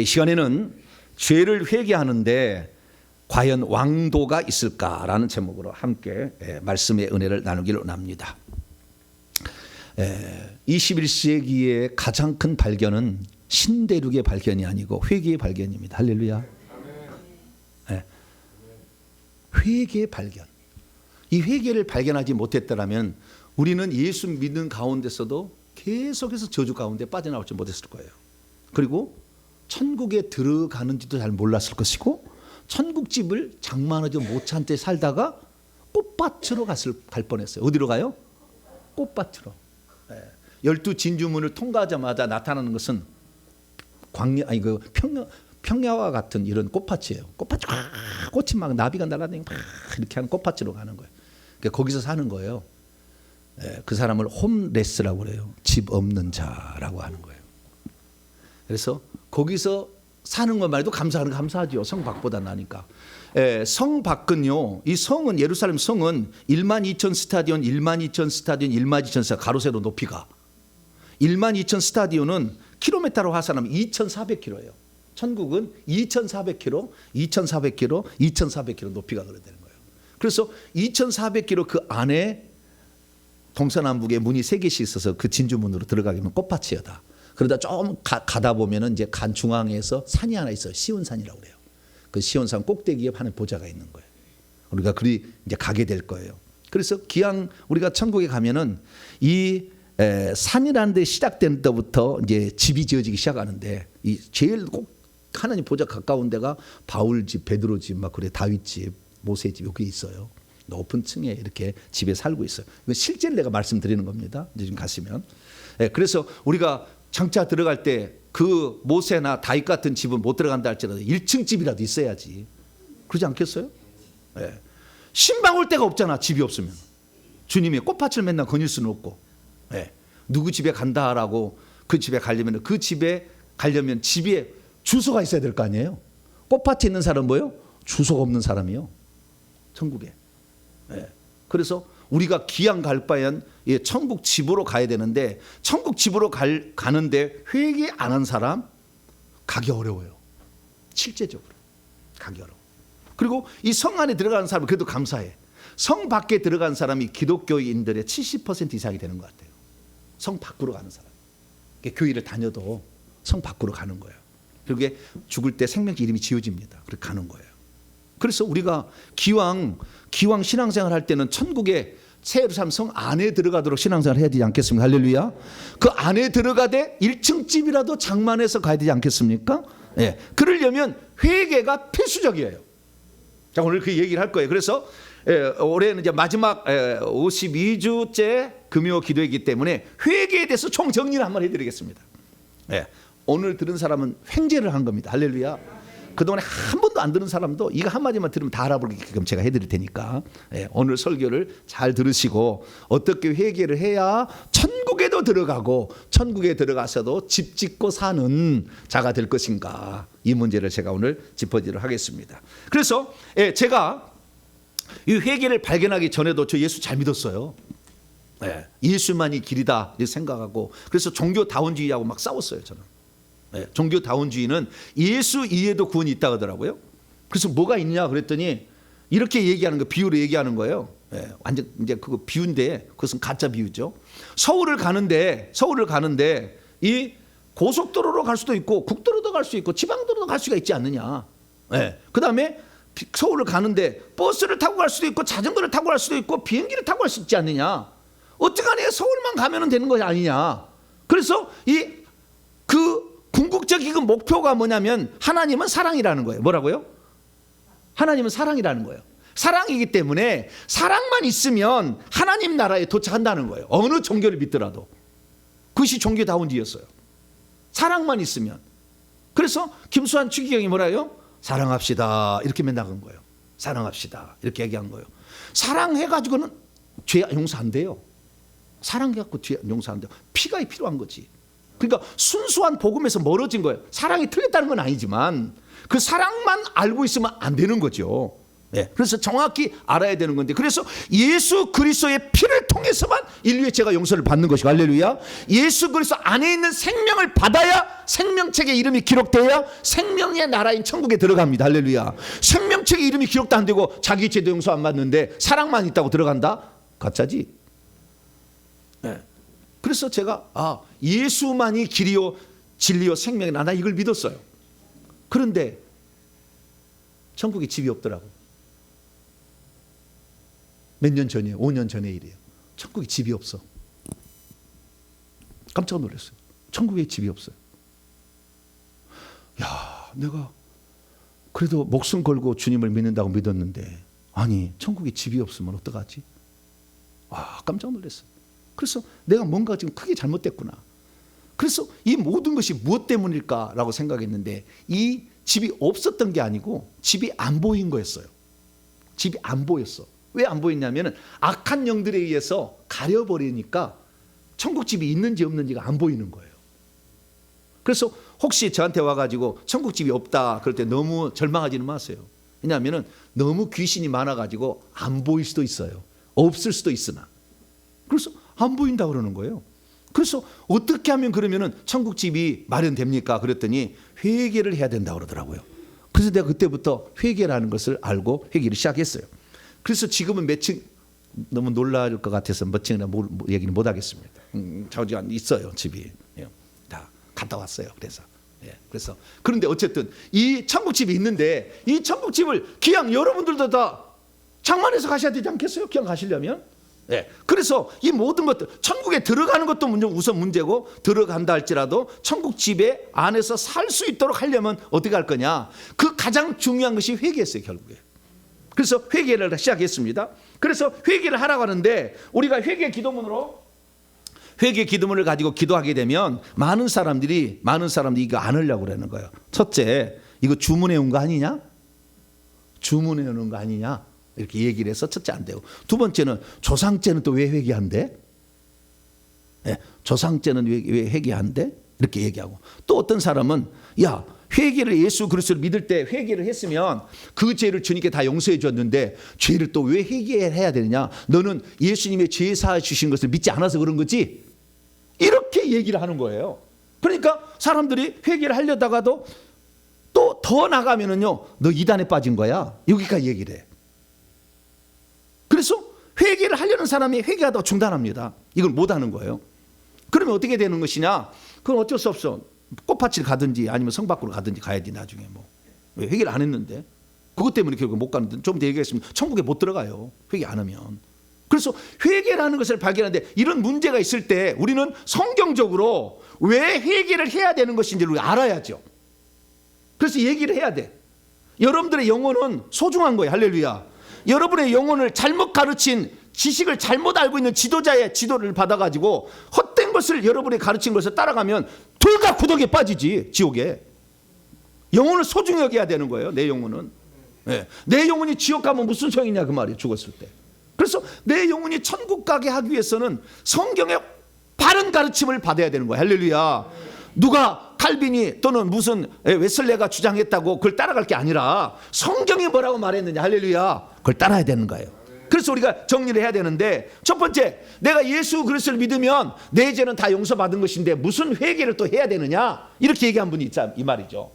이 시간에는 죄를 회개하는데 과연 왕도가 있을까라는 제목으로 함께 말씀의 은혜를 나누기를 원합니다. 21세기의 가장 큰 발견은 신대륙의 발견이 아니고 회개의 발견입니다. 할렐루야. 회개의 발견. 이 회개를 발견하지 못했더라면 우리는 예수 믿는 가운데서도 계속해서 저주 가운데 빠져나올지 못했을 거예요. 그리고 천국에 들어가는지도 잘 몰랐을 것이고 천국집을 장만하지 못한 채 살다가 꽃밭으로 갈 뻔했어요. 어디로 가요? 꽃밭으로. 12진주문을 통과하자마자 나타나는 것은 평야와 같은 이런 꽃밭이에요. 꽃이 막 나비가 날아다니고 이렇게 하는 꽃밭으로 가는 거예요. 그러니까 거기서 사는 거예요. 그 사람을 홈레스라고 그래요. 집 없는 자라고 하는 거예요. 그래서 거기서 사는 것만 해도 감사하죠. 성 밖보다 나니까. 성 밖은요, 이 성은, 예루살렘 성은 12,000 스타디온, 12,000 스타디온, 12,000 스타디온, 가로세로 높이가 12,000 스타디온은 킬로미터로 환산하면 2,400km예요. 천국은 2,400km, 2,400km, 2,400km 높이가 그래 되는 거예요. 그래서 2,400km 그 안에 동서남북에 문이 3개씩 있어서 그 진주문으로 들어가기면 꽃밭이다. 그러다 좀 가다 보면은 이제 간 중앙에서 산이 하나 있어요. 시온산이라고 그래요. 그 시온산 꼭대기에 하는 보좌가 있는 거예요. 우리가 그리 이제 가게 될 거예요. 그래서 기왕 우리가 천국에 가면은 이 산이라는 데 시작된 때부터 이제 집이 지어지기 시작하는데 이 제일 꼭 하나님 보좌 가까운 데가 바울 집, 베드로 집, 막 그래 다윗 집, 모세 집 여기 있어요. 높은 층에 이렇게 집에 살고 있어요. 이거 실제로 내가 말씀드리는 겁니다. 이제 지금 가시면. 그래서 우리가 장차 들어갈 때 그 모세나 다윗 같은 집은 못 들어간다 할지라도 1층 집이라도 있어야지. 그러지 않겠어요? 신방 올 데가 없잖아. 집이 없으면. 주님이 꽃밭을 맨날 거닐 수는 없고. 누구 집에 간다라고 그 집에 가려면 그 집에 가려면 집에 주소가 있어야 될 거 아니에요. 꽃밭에 있는 사람은 뭐예요? 주소가 없는 사람이요. 천국에. 그래서 우리가 기왕 갈 바엔 천국 집으로 가야 되는데 천국 집으로 가는데 회개 안 한 사람 가기 어려워요. 실제적으로 가기 어려워. 그리고 이 성 안에 들어가는 사람은 그래도 감사해. 성 밖에 들어간 사람이 기독교인들의 70% 이상이 되는 것 같아요. 성 밖으로 가는 사람. 교회를 다녀도 성 밖으로 가는 거예요. 그게 죽을 때 생명지 이름이 지어집니다. 그렇게 가는 거예요. 그래서 우리가 기왕 신앙생활 할 때는 천국의 새 예루살렘 성 안에 들어가도록 신앙생활 해야 되지 않겠습니까? 할렐루야. 그 안에 들어가되 1층 집이라도 장만해서 가야 되지 않겠습니까? 그러려면 회개가 필수적이에요. 자, 오늘 그 얘기를 할 거예요. 그래서 올해는 이제 마지막 52주째 금요 기도이기 때문에 회개에 대해서 총 정리를 한번 해드리겠습니다. 오늘 들은 사람은 횡재를 한 겁니다. 할렐루야. 그동안에 한 번도 안 들은 사람도 이거 한마디만 들으면 다 알아보게끔 제가 해드릴 테니까 오늘 설교를 잘 들으시고 어떻게 회개를 해야 천국에도 들어가고 천국에 들어가서도 집 짓고 사는 자가 될 것인가, 이 문제를 제가 오늘 짚어드리도록 하겠습니다. 그래서 제가 이 회개를 발견하기 전에도 저 예수 잘 믿었어요. 예수만이 길이다 이렇게 생각하고, 그래서 종교다원주의하고 막 싸웠어요. 저는 종교다원주의는 예수 이외에도 구원이 있다고 하더라고요. 그래서 뭐가 있냐 그랬더니 이렇게 얘기하는 거, 비유로 얘기하는 거예요. 완전 이제 그거 비유인데 그것은 가짜 비유죠. 서울을 가는데 이 고속도로로 갈 수도 있고 국도로도 갈 수 있고 지방도로도 갈 수가 있지 않느냐. 그다음에 서울을 가는데 버스를 타고 갈 수도 있고 자전거를 타고 갈 수도 있고 비행기를 타고 갈 수 있지 않느냐. 어떡하냐, 서울만 가면 되는 것이 아니냐. 그래서 그 궁극적인 그 목표가 뭐냐면 하나님은 사랑이라는 거예요. 뭐라고요? 하나님은 사랑이라는 거예요. 사랑이기 때문에 사랑만 있으면 하나님 나라에 도착한다는 거예요. 어느 종교를 믿더라도. 그것이 종교다운주의였어요. 사랑만 있으면. 그래서 김수환 추기경이 뭐라요? 사랑합시다 이렇게 맨날 한 거예요. 사랑합시다 이렇게 얘기한 거예요. 사랑해가지고는 죄 용서 안 돼요. 사랑해갖고 죄 용서 안 돼요. 피가 필요한 거지. 그러니까 순수한 복음에서 멀어진 거예요. 사랑이 틀렸다는 건 아니지만 그 사랑만 알고 있으면 안 되는 거죠. 그래서 정확히 알아야 되는 건데, 그래서 예수 그리스도의 피를 통해서만 인류의 죄가 용서를 받는 것이고, 할렐루야. 예수 그리스도 안에 있는 생명을 받아야 생명책의 이름이 기록돼야 생명의 나라인 천국에 들어갑니다. 할렐루야. 생명책의 이름이 기록도 안 되고 자기 죄도 용서 안 받는데 사랑만 있다고 들어간다? 가짜지. 그래서 제가 예수만이 길이요 진리요 생명이다, 나 이걸 믿었어요. 그런데 천국에 집이 없더라고. 몇 년 전이에요. 5년 전의 일이에요. 천국에 집이 없어. 깜짝 놀랐어요. 천국에 집이 없어요. 야, 내가 그래도 목숨 걸고 주님을 믿는다고 믿었는데, 아니 천국에 집이 없으면 어떡하지? 깜짝 놀랐어요. 그래서 내가 뭔가 지금 크게 잘못됐구나. 그래서 이 모든 것이 무엇 때문일까라고 생각했는데, 이 집이 없었던 게 아니고 집이 안 보인 거였어요. 집이 안 보였어. 왜 안 보였냐면 악한 영들에 의해서 가려버리니까 천국집이 있는지 없는지가 안 보이는 거예요. 그래서 혹시 저한테 와가지고 천국집이 없다 그럴 때 너무 절망하지는 마세요. 왜냐하면 너무 귀신이 많아가지고 안 보일 수도 있어요. 없을 수도 있으나. 그래서 안 보인다 그러는 거예요. 그래서 어떻게 하면 그러면은 천국집이 마련됩니까? 그랬더니 회개를 해야 된다 그러더라고요. 그래서 내가 그때부터 회개라는 것을 알고 회개를 시작했어요. 그래서 지금은 몇 층, 너무 놀랄 것 같아서 몇 층이나 얘기는 못 하겠습니다. 저기 있어요, 집이. 다 갔다 왔어요. 그래서 그런데 어쨌든 이 천국집이 있는데, 이 천국집을 기왕 여러분들도 다 장만해서 가셔야 되지 않겠어요? 기왕 가시려면. 그래서 이 모든 것들, 천국에 들어가는 것도 우선 문제고, 들어간다 할지라도 천국집에 안에서 살 수 있도록 하려면 어떻게 할 거냐, 그 가장 중요한 것이 회개였어요, 결국에. 그래서 회개를 시작했습니다. 그래서 회개를 하라고 하는데, 우리가 회개 기도문을 가지고 기도하게 되면 많은 사람들이 이거 안 하려고 그러는 거예요. 첫째, 이거 주문해 온 거 아니냐? 주문해 오는 거 아니냐? 이렇게 얘기를 해서 첫째 안 되고, 두 번째는 조상죄는 또 왜 회개한대? 조상죄는 왜 회개한대? 이렇게 얘기하고, 또 어떤 사람은 회개를, 예수 그리스도를 믿을 때 회개를 했으면 그 죄를 주님께 다 용서해 줬는데 죄를 또 왜 회개해야 되느냐? 너는 예수님의 죄 사해 주신 것을 믿지 않아서 그런 거지? 이렇게 얘기를 하는 거예요. 그러니까 사람들이 회개를 하려다가도 또 더 나가면은요, 너 이단에 빠진 거야, 여기까지 얘기를 해. 그래서 회개를 하려는 사람이 회개하다가 중단합니다. 이걸 못하는 거예요. 그러면 어떻게 되는 것이냐? 그건 어쩔 수 없어. 꽃밭을 가든지 아니면 성 밖으로 가든지 가야지. 나중에 왜 회개를 안 했는데 그것 때문에 결국 못 가는데, 좀 더 얘기했으면 천국에 못 들어가요, 회개 안 하면. 그래서 회개라는 것을 발견하는데, 이런 문제가 있을 때 우리는 성경적으로 왜 회개를 해야 되는 것인지를 우리 알아야죠. 그래서 얘기를 해야 돼. 여러분들의 영혼은 소중한 거예요. 할렐루야. 여러분의 영혼을 잘못 가르친, 지식을 잘못 알고 있는 지도자의 지도를 받아가지고 헛된 것을, 여러분이 가르친 것을 따라가면 둘 다 구덩이에 빠지지, 지옥에. 영혼을 소중히 여겨야 되는 거예요, 내 영혼은. 내 영혼이 지옥 가면 무슨 소용이냐 그 말이에요, 죽었을 때. 그래서 내 영혼이 천국 가게 하기 위해서는 성경의 바른 가르침을 받아야 되는 거예요. 할렐루야. 누가 칼빈이 또는 무슨 웨슬레가 주장했다고 그걸 따라갈 게 아니라 성경이 뭐라고 말했느냐, 할렐루야, 그걸 따라야 되는 거예요. 그래서 우리가 정리를 해야 되는데, 첫 번째, 내가 예수 그리스도를 믿으면 내 죄는 다 용서받은 것인데 무슨 회개를 또 해야 되느냐, 이렇게 얘기한 분이 있자 이 말이죠.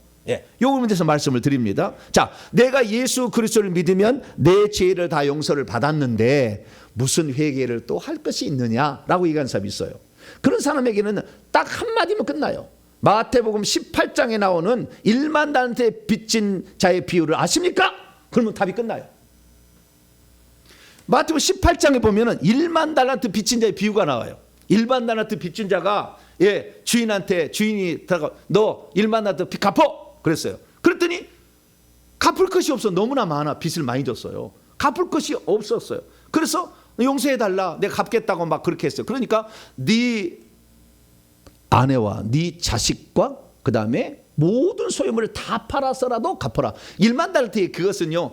요거에 대해서 말씀을 드립니다. 자, 내가 예수 그리스도를 믿으면 내 죄를 다 용서를 받았는데 무슨 회개를 또 할 것이 있느냐라고 얘기한 사람이 있어요. 그런 사람에게는 딱 한마디면 끝나요. 마태복음 18장에 나오는 1만 달란트 빚진 자의 비유를 아십니까? 그러면 답이 끝나요. 마태복음 18장에 보면은 1만 달란트 빚진 자의 비유가 나와요. 1만 달란트 빚진 자가 주인한테, 주인이 다가 너 1만 달란트 빚 갚어 그랬어요. 그랬더니 갚을 것이 없어. 너무나 많아. 빚을 많이 줬어요. 갚을 것이 없었어요. 그래서 용서해달라, 내가 갚겠다고 막 그렇게 했어요. 그러니까 네 아내와 네 자식과 그 다음에 모든 소유물을 다 팔아서라도 갚아라. 1만 달란트의 그것은요,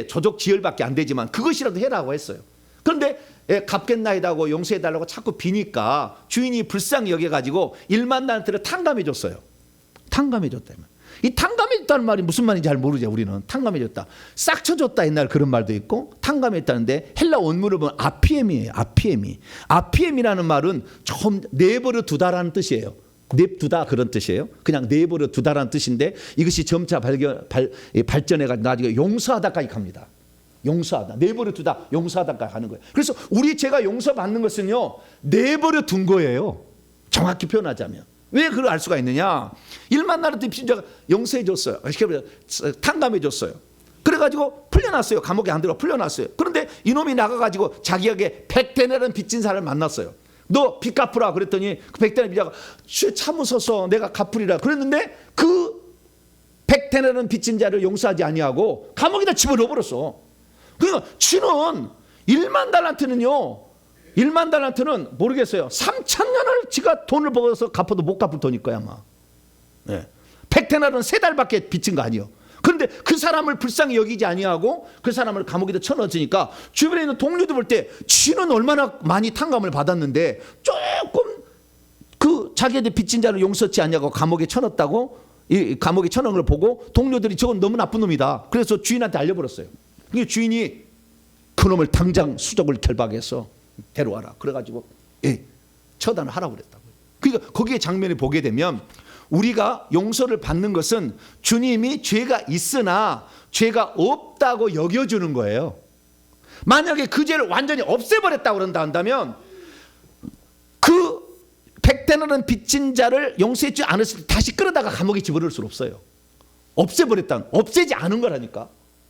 조족 지혈밖에 안 되지만 그것이라도 해라고 했어요. 그런데 갚겠나이다고 용서해달라고 자꾸 비니까 주인이 불쌍히 여겨가지고 1만 달란트를 탕감해 줬어요. 탕감해 줬다면, 이 탕감해 탕감해줬다는 말이 무슨 말인지 잘 모르죠. 우리는 탕감해줬다, 싹 쳐줬다, 옛날 그런 말도 있고 탕감했다는데 헬라 원문을 보면 아피엠이에요. 아피엠이라는 말은 처음 내버려 두다라는 뜻이에요. 냅두다 그런 뜻이에요. 그냥 내버려 두다라는 뜻인데 이것이 점차 발전해가지고 나중에 용서하다까지 갑니다. 용서하다, 내버려 두다, 용서하다까지 가는 거예요. 그래서 우리 죄가 용서받는 것은요, 내버려 둔 거예요. 정확히 표현하자면. 왜 그걸 알 수가 있느냐? 1만 달란트 빚진 자가 용서해 줬어요. 탕감해 줬어요. 그래가지고 풀려났어요. 감옥에 안 들어 풀려났어요. 그런데 이놈이 나가가지고 자기에게 100데나리온 빚진 사람을 만났어요. 너 빚 갚으라 그랬더니 그 100데나리온 빚자가 참으소서 내가 갚으리라 그랬는데 그 100데나리온 빚진 자를 용서하지 아니하고 감옥에다 집어넣어 버렸어. 그러니까 쥐는 1만 달란트는 모르겠어요. 3,000년을 지가 돈을 벌어서 갚아도 못 갚을 돈일 거야 아마. 네. 100데나리온 3달밖에 빚진 거 아니에요. 그런데 그 사람을 불쌍히 여기지 아니하고 그 사람을 감옥에다 쳐넣었으니까 주변에 있는 동료들 볼 때 쥐는 얼마나 많이 탕감을 받았는데 조금 그 자기한테 빚진 자를 용서치 않냐고 감옥에 쳐넣었다고, 이 감옥에 쳐넣은 걸 보고 동료들이 저건 너무 나쁜 놈이다. 그래서 주인한테 알려버렸어요. 그 주인이 그놈을 당장 수족을 결박해서 데려와라. 그래가지고 처단을 하라고 그랬다고요. 그러니까 거기에 장면을 보게 되면 우리가 용서를 받는 것은 주님이 죄가 있으나 죄가 없다고 여겨주는 거예요. 만약에 그 죄를 완전히 없애버렸다고 그런다 한다면 그 100데나리온 빚진 자를 용서해주지 않았을 때 다시 끌어다가 감옥에 집어넣을 수는 없어요. 없애지 않은 거라니까.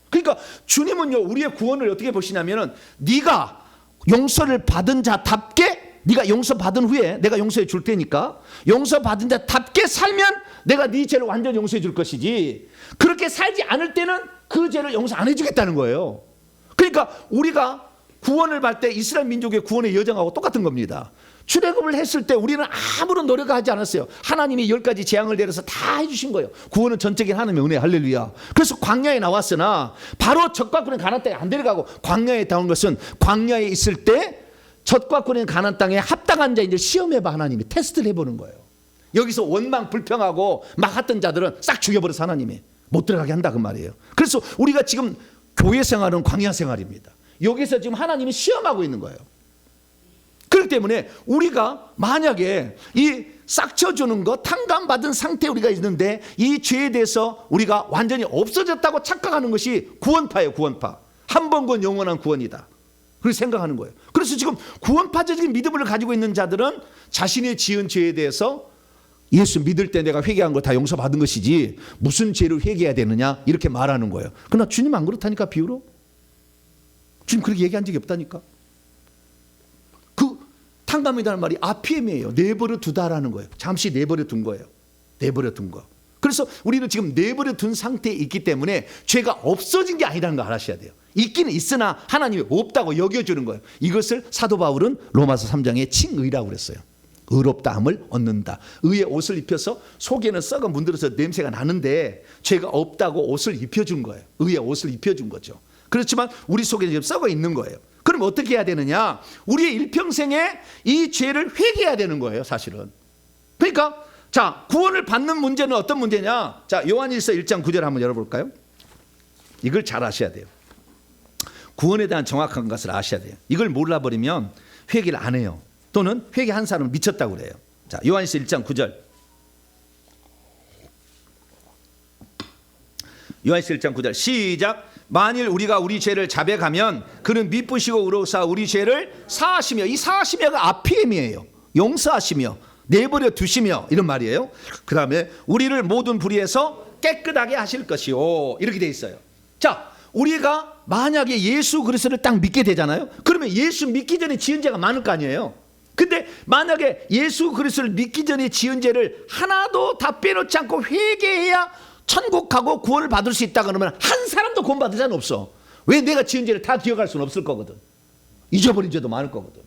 그러니까 주님은요, 우리의 구원을 어떻게 보시냐면은 네가 용서를 받은 자답게, 네가 용서받은 후에 내가 용서해 줄 테니까 용서받은 자답게 살면 내가 네 죄를 완전히 용서해 줄 것이지, 그렇게 살지 않을 때는 그 죄를 용서 안 해주겠다는 거예요. 그러니까 우리가 구원을 받을 때 이스라엘 민족의 구원의 여정하고 똑같은 겁니다. 출애굽을 했을 때 우리는 아무런 노력하지 않았어요. 하나님이 10가지 재앙을 내려서 다 해주신 거예요. 구원은 전적인 하나님의 은혜, 할렐루야. 그래서 광야에 나왔으나 바로 젖과 꿀인 가나안 땅에 안 데려가고 광야에 나온 것은 광야에 있을 때 젖과 꿀인 가나안 땅에 합당한 자인지 시험해봐. 하나님이 테스트를 해보는 거예요. 여기서 원망 불평하고 막 했던 자들은 싹 죽여버려서 하나님이 못 들어가게 한다 그 말이에요. 그래서 우리가 지금 교회 생활은 광야 생활입니다. 여기서 지금 하나님이 시험하고 있는 거예요. 그렇기 때문에 우리가 만약에 이 싹 쳐주는 것, 탕감받은 상태에 우리가 있는데 이 죄에 대해서 우리가 완전히 없어졌다고 착각하는 것이 구원파예요. 구원파. 한 번 구원 영원한 구원이다, 그렇게 생각하는 거예요. 그래서 지금 구원파적인 믿음을 가지고 있는 자들은 자신의 지은 죄에 대해서 예수 믿을 때 내가 회개한 거 다 용서받은 것이지 무슨 죄를 회개해야 되느냐 이렇게 말하는 거예요. 그러나 주님 안 그렇다니까. 비유로 주님 그렇게 얘기한 적이 없다니까. 그 탕감이라는 말이 아피엠이에요. 내버려 두다라는 거예요. 잠시 내버려 둔 거예요. 내버려 둔 거. 그래서 우리는 지금 내버려 둔 상태에 있기 때문에 죄가 없어진 게 아니라는 거 알아셔야 돼요. 있기는 있으나 하나님이 없다고 여겨주는 거예요. 이것을 사도 바울은 로마서 3장에 칭의라고 그랬어요. 의롭다함을 얻는다. 의의 옷을 입혀서 속에는 썩어 문드러서 냄새가 나는데 죄가 없다고 옷을 입혀준 거예요. 의의 옷을 입혀준 거죠. 그렇지만 우리 속에 지금 썩어 있는 거예요. 그럼 어떻게 해야 되느냐? 우리의 일평생에 이 죄를 회개해야 되는 거예요, 사실은. 그러니까 자, 구원을 받는 문제는 어떤 문제냐? 자, 요한일서 1장 9절 한번 열어볼까요? 이걸 잘 아셔야 돼요. 구원에 대한 정확한 것을 아셔야 돼요. 이걸 몰라버리면 회개를 안 해요. 또는 회개한 사람은 미쳤다고 그래요. 자, 요한일서 1장 9절. 요한일서 1장 9절 시작. 만일 우리가 우리 죄를 자백하면 그는 미쁘시고 의로우사 우리 죄를 사하시며, 이 사하시며가 아피엠이에요. 용서하시며 내버려 두시며 이런 말이에요. 그 다음에 우리를 모든 불의에서 깨끗하게 하실 것이요, 이렇게 돼 있어요. 자, 우리가 만약에 예수 그리스도를 딱 믿게 되잖아요. 그러면 예수 믿기 전에 지은 죄가 많을 거 아니에요. 근데 만약에 예수 그리스도를 믿기 전에 지은 죄를 하나도 다 빼놓지 않고 회개해야 천국 가고 구원을 받을 수 있다 그러면 한 사람도 구원 받을 자는 없어. 왜? 내가 지은 죄를 다 기억할 수는 없을 거거든. 잊어버린 죄도 많을 거거든.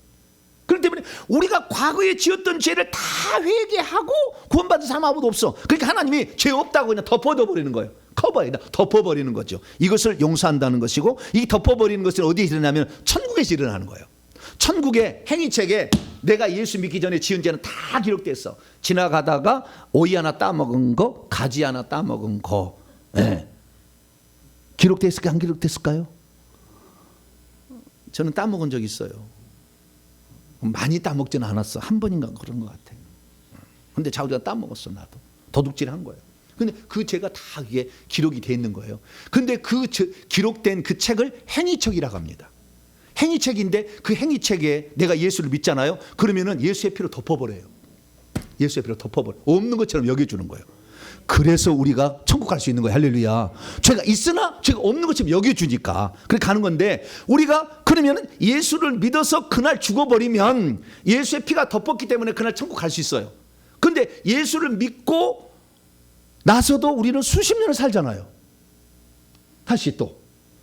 그렇기 때문에 우리가 과거에 지었던 죄를 다 회개하고 구원 받은 사람 아무도 없어. 그러니까 하나님이 죄 없다고 그냥 덮어버리는 거예요. 커버에다 덮어버리는 거죠. 이것을 용서한다는 것이고, 이 덮어버리는 것은 어디에 일어나면 천국에서 일어나는 거예요. 천국의 행위책에 내가 예수 믿기 전에 지은 죄는 다 기록됐어. 지나가다가 오이 하나 따먹은 거, 가지 하나 따먹은 거, 네. 기록됐을까요? 안 기록됐을까요? 저는 따먹은 적 있어요. 많이 따먹지는 않았어. 한 번인가 그런 것 같아. 근데 자우지가 따먹었어. 나도 도둑질한 거예요. 근데 그 죄가 다 이게 기록이 돼 있는 거예요. 근데 그 기록된 그 책을 행위책이라고 합니다. 행위책인데 그 행위책에 내가 예수를 믿잖아요. 그러면은 예수의 피로 덮어버려요. 예수의 피로 덮어버려. 없는 것처럼 여겨주는 거예요. 그래서 우리가 천국 갈 수 있는 거예요. 할렐루야. 죄가 있으나 죄가 없는 것처럼 여겨주니까 그렇게 가는 건데, 우리가 그러면 예수를 믿어서 그날 죽어버리면 예수의 피가 덮었기 때문에 그날 천국 갈 수 있어요. 근데 예수를 믿고 나서도 우리는 수십 년을 살잖아요. 다시 또.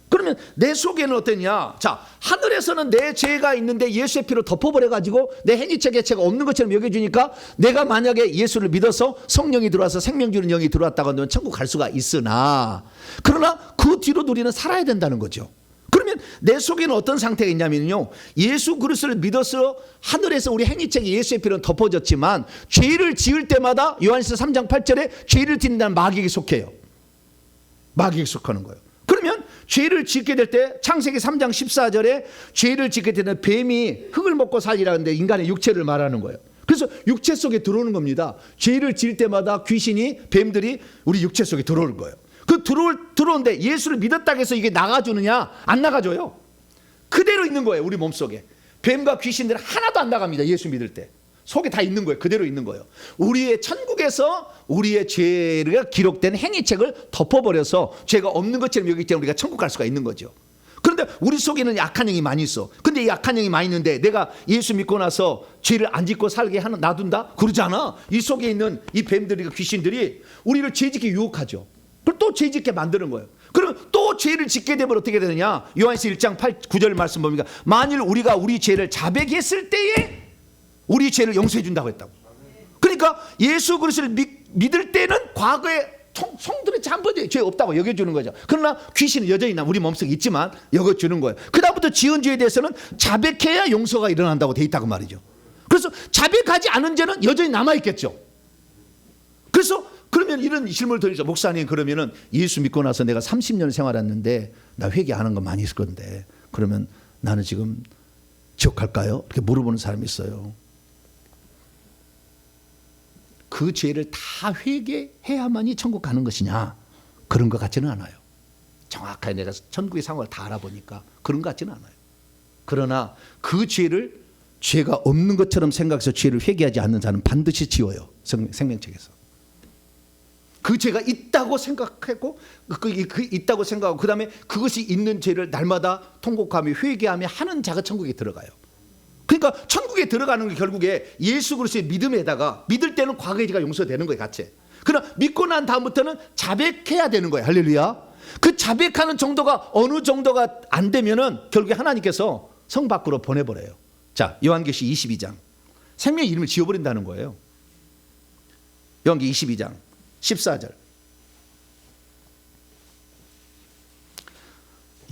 그러면 내 속에는 어떠냐? 자, 하늘에서는 내 죄가 있는데 예수의 피로 덮어버려가지고 내 행위책의 죄가 없는 것처럼 여겨주니까, 내가 만약에 예수를 믿어서 성령이 들어와서 생명 주는 영이 들어왔다고 하면 천국 갈 수가 있으나, 그러나 그 뒤로 우리는 살아야 된다는 거죠. 그러면 내 속에는 어떤 상태가 있냐면요, 예수 그리스도를 믿어서 하늘에서 우리 행위책이 예수의 피로 덮어졌지만 죄를 지을 때마다 요한일서 3장 8절에 죄를 짓는다는 마귀에게 속해요. 마귀에게 속하는 거예요. 그러면 죄를 짓게 될 때 창세기 3장 14절에 죄를 짓게 되는 뱀이 흙을 먹고 살리라는데 인간의 육체를 말하는 거예요. 그래서 육체 속에 들어오는 겁니다. 죄를 지을 때마다 귀신이, 뱀들이 우리 육체 속에 들어오는 거예요. 그 들어오는데 예수를 믿었다고 해서 이게 나가주느냐? 안 나가줘요. 그대로 있는 거예요. 우리 몸속에 뱀과 귀신들은 하나도 안 나갑니다. 예수 믿을 때 속에 다 있는 거예요. 그대로 있는 거예요. 우리의 천국에서 우리의 죄가 기록된 행위책을 덮어버려서 죄가 없는 것처럼 여기기 때문에 우리가 천국 갈 수가 있는 거죠. 그런데 우리 속에는 약한 영이 많이 있어. 근데 이 약한 영이 많이 있는데 내가 예수 믿고 나서 죄를 안 짓고 살게 하는, 놔둔다? 그러지 않아. 이 속에 있는 이 뱀들이, 귀신들이 우리를 죄 짓게 유혹하죠. 그럼 또 죄 짓게 만드는 거예요. 그러면 또 죄를 짓게 되면 어떻게 되느냐? 요한일서 1장 9절 말씀 보니까, 만일 우리가 우리 죄를 자백했을 때에 우리 죄를 용서해 준다고 했다고. 그러니까 예수 그리스도를 믿을 때는 과거에 성들의 잠번에 죄 없다고 여겨주는 거죠. 그러나 귀신은 여전히 우리 몸속에 있지만 여겨주는 거예요. 그 다음부터 지은 죄에 대해서는 자백해야 용서가 일어난다고 돼 있다고 말이죠. 그래서 자백하지 않은 죄는 여전히 남아있겠죠. 그래서 그러면 이런 질문을 드리죠. 목사님, 그러면은 예수 믿고 나서 내가 30년 생활했는데 나 회개하는 거 많이 있을 건데 그러면 나는 지금 지옥 갈까요? 이렇게 물어보는 사람이 있어요. 그 죄를 다 회개해야만이 천국 가는 것이냐? 그런 것 같지는 않아요. 정확하게 내가 천국의 상황을 다 알아보니까 그런 것 같지는 않아요. 그러나 그 죄가 없는 것처럼 생각해서 죄를 회개하지 않는 자는 반드시 지워요. 생명책에서. 그 죄가 있다고 생각하고 있다고 생각하고 그 다음에 그것이 있는 죄를 날마다 통곡하며 회개하며 하는 자가 천국에 들어가요. 그러니까 천국에 들어가는 게 결국에 예수 그리스도의 믿음에다가, 믿을 때는 과거의 죄가 용서되는 거예요, 같이. 그러나 믿고 난 다음부터는 자백해야 되는 거예요. 할렐루야. 그 자백하는 정도가 어느 정도가 안 되면은 결국에 하나님께서 성 밖으로 보내버려요. 자, 요한계시 22장. 생명의 이름을 지워버린다는 거예요. 요한계시 22장 14절.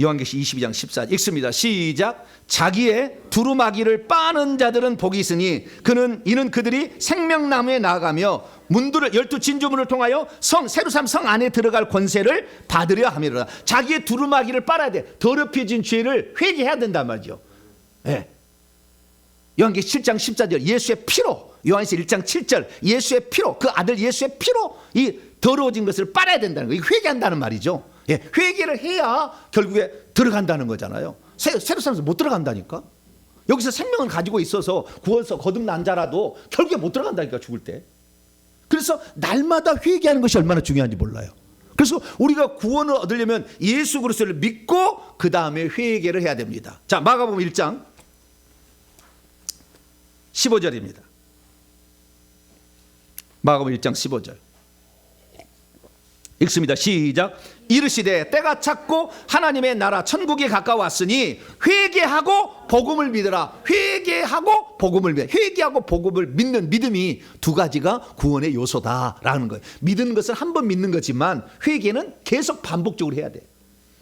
요한계시 22장 14절 읽습니다. 시작. 자기의 두루마기를 빠는 자들은 복이 있으니 이는 그들이 생명나무에 나아가며 문들을 12 진주문을 통하여 세루살렘 성 안에 들어갈 권세를 받으려 함이로라. 자기의 두루마기를 빨아야 돼. 더럽혀진 죄를 회개해야 된단 말이죠. 네. 요한계시 7장 14절 예수의 피로, 요한계시 1장 7절 예수의 피로, 그 아들 예수의 피로 이 더러워진 것을 빨아야 된다는 거예요. 회개한다는 말이죠. 예, 회개를 해야 결국에 들어간다는 거잖아요. 세루살렘에서 못 들어간다니까. 여기서 생명을 가지고 있어서 구원서 거듭난 자라도 결국에 못 들어간다니까, 죽을 때. 그래서 날마다 회개하는 것이 얼마나 중요한지 몰라요. 그래서 우리가 구원을 얻으려면 예수 그리스도를 믿고 그 다음에 회개를 해야 됩니다. 자, 마가복음 1장 15절입니다. 마가복음 1장 15절 읽습니다. 시작. 이르시되 때가 찼고 하나님의 나라 천국이 가까웠으니 회개하고 복음을 믿으라. 회개하고 복음을 믿으라. 회개하고 복음을 믿는 믿음이 두 가지가 구원의 요소다라는 거예요. 믿는 것은 한 번 믿는 거지만 회개는 계속 반복적으로 해야 돼.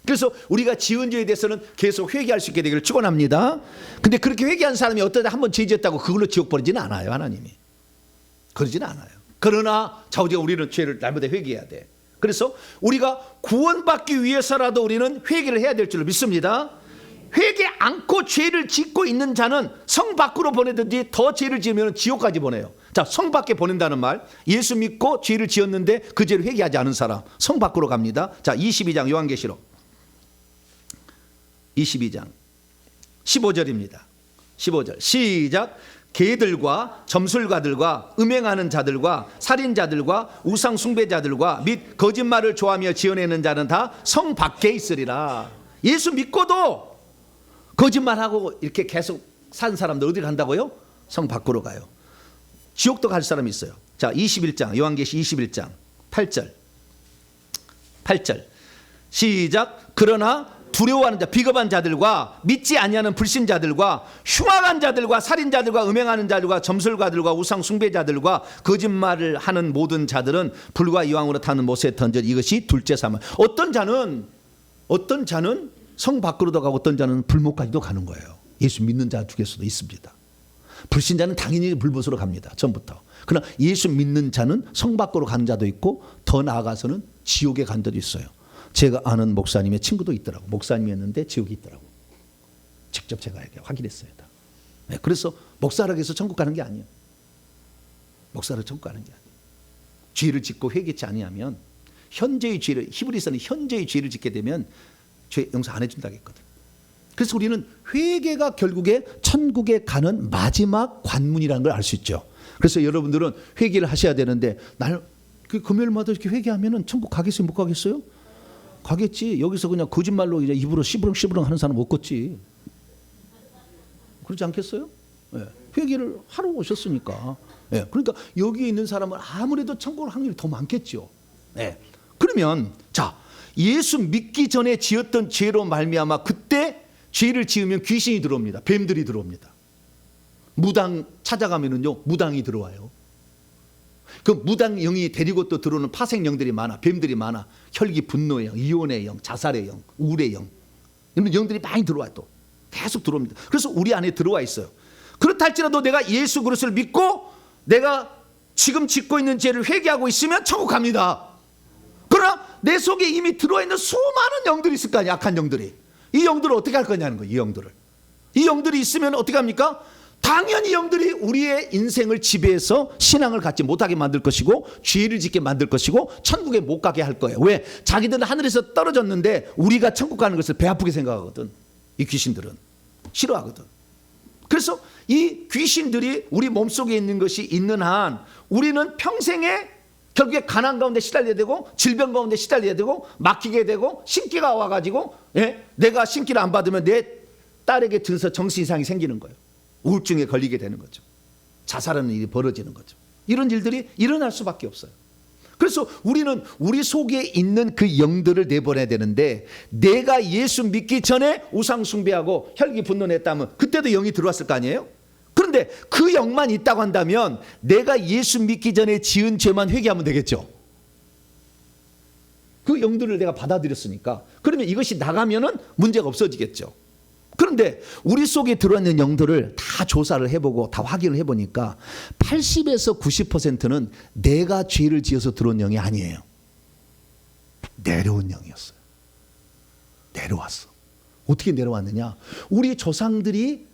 그래서 우리가 지은 죄에 대해서는 계속 회개할 수 있게 되기를 축원합니다. 근데 그렇게 회개한 사람이 어떠다 한번 죄 지었다고 그걸로 지옥 보내지는 않아요. 하나님이 그러지는 않아요. 그러나 자우지가 우리는 죄를 날마다 회개해야 돼. 그래서 우리가 구원받기 위해서라도 우리는 회개를 해야 될 줄 믿습니다. 회개 않고 죄를 짓고 있는 자는 성 밖으로 보내든지 더 죄를 지으면 지옥까지 보내요. 자, 성 밖에 보낸다는 말, 예수 믿고 죄를 지었는데 그 죄를 회개하지 않은 사람 성 밖으로 갑니다. 자, 22장 요한계시록 22장 15절입니다. 15절 시작. 개들과 점술가들과 음행하는 자들과 살인자들과 우상 숭배자들과 및 거짓말을 좋아하며 지어내는 자는 다 성 밖에 있으리라. 예수 믿고도 거짓말하고 이렇게 계속 산 사람들 어디 간다고요? 성 밖으로 가요. 지옥도 갈 사람이 있어요. 자, 21장 요한계시 21장 8절 시작. 그러나 두려워하는 자, 비겁한 자들과 믿지 아니하는 불신자들과 흉악한 자들과 살인자들과 음행하는 자들과 점술가들과 우상 숭배자들과 거짓말을 하는 모든 자들은 불과 이왕으로 타는 못에 던져 이것이 둘째 사망. 어떤 자는 성 밖으로도 가고 어떤 자는 불못까지도 가는 거예요. 예수 믿는 자 중에서도 있습니다. 불신자는 당연히 불못으로 갑니다. 전부터. 그러나 예수 믿는 자는 성 밖으로 가는 자도 있고 더 나아가서는 지옥에 간 자도 있어요. 제가 아는 목사님의 친구도 있더라고. 목사님이었는데 지옥이 있더라고. 직접 제가 이렇게 확인했어요. 네, 그래서 목사라고 해서 천국 가는 게 아니에요. 목사로 천국 가는 게 아니에요. 죄를 짓고 회개치 아니하면 현재의 죄를, 히브리서는 현재의 죄를 짓게 되면 죄 용서 안 해준다고 했거든. 그래서 우리는 회개가 결국에 천국에 가는 마지막 관문이라는 걸 알 수 있죠. 그래서 여러분들은 회개를 하셔야 되는데 그 금요일마다 이렇게 회개하면 천국 가겠어요? 못 가겠어요? 가겠지. 여기서 그냥 거짓말로 이제 입으로 씨부렁 하는 사람 없겠지. 그렇지 않겠어요? 네. 회개를 하러 오셨으니까. 네. 그러니까 여기 있는 사람은 아무래도 천국 올 확률이 더 많겠죠. 네. 그러면 자, 예수 믿기 전에 지었던 죄로 말미암아 그때 죄를 지으면 귀신이 들어옵니다. 뱀들이 들어옵니다. 무당 찾아가면은요, 무당이 들어와요. 그 무당 영이 데리고 또 들어오는 파생 영들이 많아. 뱀들이 많아. 혈기 분노의 영, 이혼의 영, 자살의 영, 우울의 영, 이런 영들이 많이 들어와요. 또 계속 들어옵니다. 그래서 우리 안에 들어와 있어요. 그렇다 할지라도 내가 예수 그리스도를 믿고 내가 지금 짓고 있는 죄를 회개하고 있으면 천국 갑니다. 그러나 내 속에 이미 들어와 있는 수많은 영들이 있을 거 아니야. 악한 영들이. 이 영들을 어떻게 할 거냐는 거예요. 이 영들을. 이 영들이 있으면 어떻게 합니까? 당연히 영들이 우리의 인생을 지배해서 신앙을 갖지 못하게 만들 것이고 죄를 짓게 만들 것이고 천국에 못 가게 할 거예요. 왜? 자기들은 하늘에서 떨어졌는데 우리가 천국 가는 것을 배 아프게 생각하거든. 이 귀신들은 싫어하거든. 그래서 이 귀신들이 우리 몸속에 있는 것이 있는 한 우리는 평생에 결국에 가난 가운데 시달려야 되고 질병 가운데 시달려야 되고 막히게 되고 신기가 와가지고 내가 신기를 안 받으면 내 딸에게 들어서 정신 이상이 생기는 거예요. 우울증에 걸리게 되는 거죠. 자살하는 일이 벌어지는 거죠. 이런 일들이 일어날 수밖에 없어요. 그래서 우리는 우리 속에 있는 그 영들을 내보내야 되는데 내가 예수 믿기 전에 우상 숭배하고 혈기 분노했다면 그때도 영이 들어왔을 거 아니에요? 그런데 그 영만 있다고 한다면 내가 예수 믿기 전에 지은 죄만 회개하면 되겠죠. 그 영들을 내가 받아들였으니까 그러면 이것이 나가면은 문제가 없어지겠죠. 그런데 우리 속에 들어있는 영들을 다 조사를 해보고 다 확인을 해보니까 80에서 90%는 내가 죄를 지어서 들어온 영이 아니에요. 내려온 영이었어요. 내려왔어. 어떻게 내려왔느냐? 우리 조상들이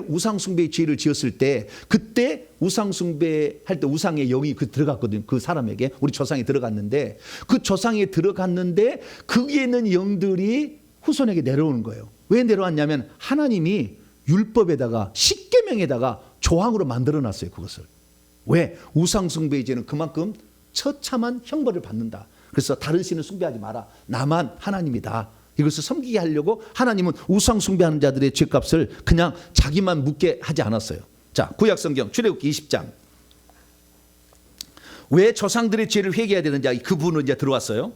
우상숭배의 죄를 지었을 때 그때 우상숭배할 때 우상의 영이 들어갔거든요. 그 사람에게 우리 조상이 들어갔는데 그 조상에 들어갔는데 거기에 있는 영들이 후손에게 내려오는 거예요. 왜 내려왔냐면 하나님이 율법에다가 십계명에다가 조항으로 만들어놨어요. 그것을. 왜? 우상숭배의 죄는 그만큼 처참한 형벌을 받는다. 그래서 다른 신을 숭배하지 마라. 나만 하나님이다. 이것을 섬기게 하려고 하나님은 우상숭배하는 자들의 죄값을 그냥 자기만 묻게 하지 않았어요. 자, 구약성경 출애굽기 20장. 왜 조상들의 죄를 회개해야 되는지 그 부분은 이제 들어왔어요.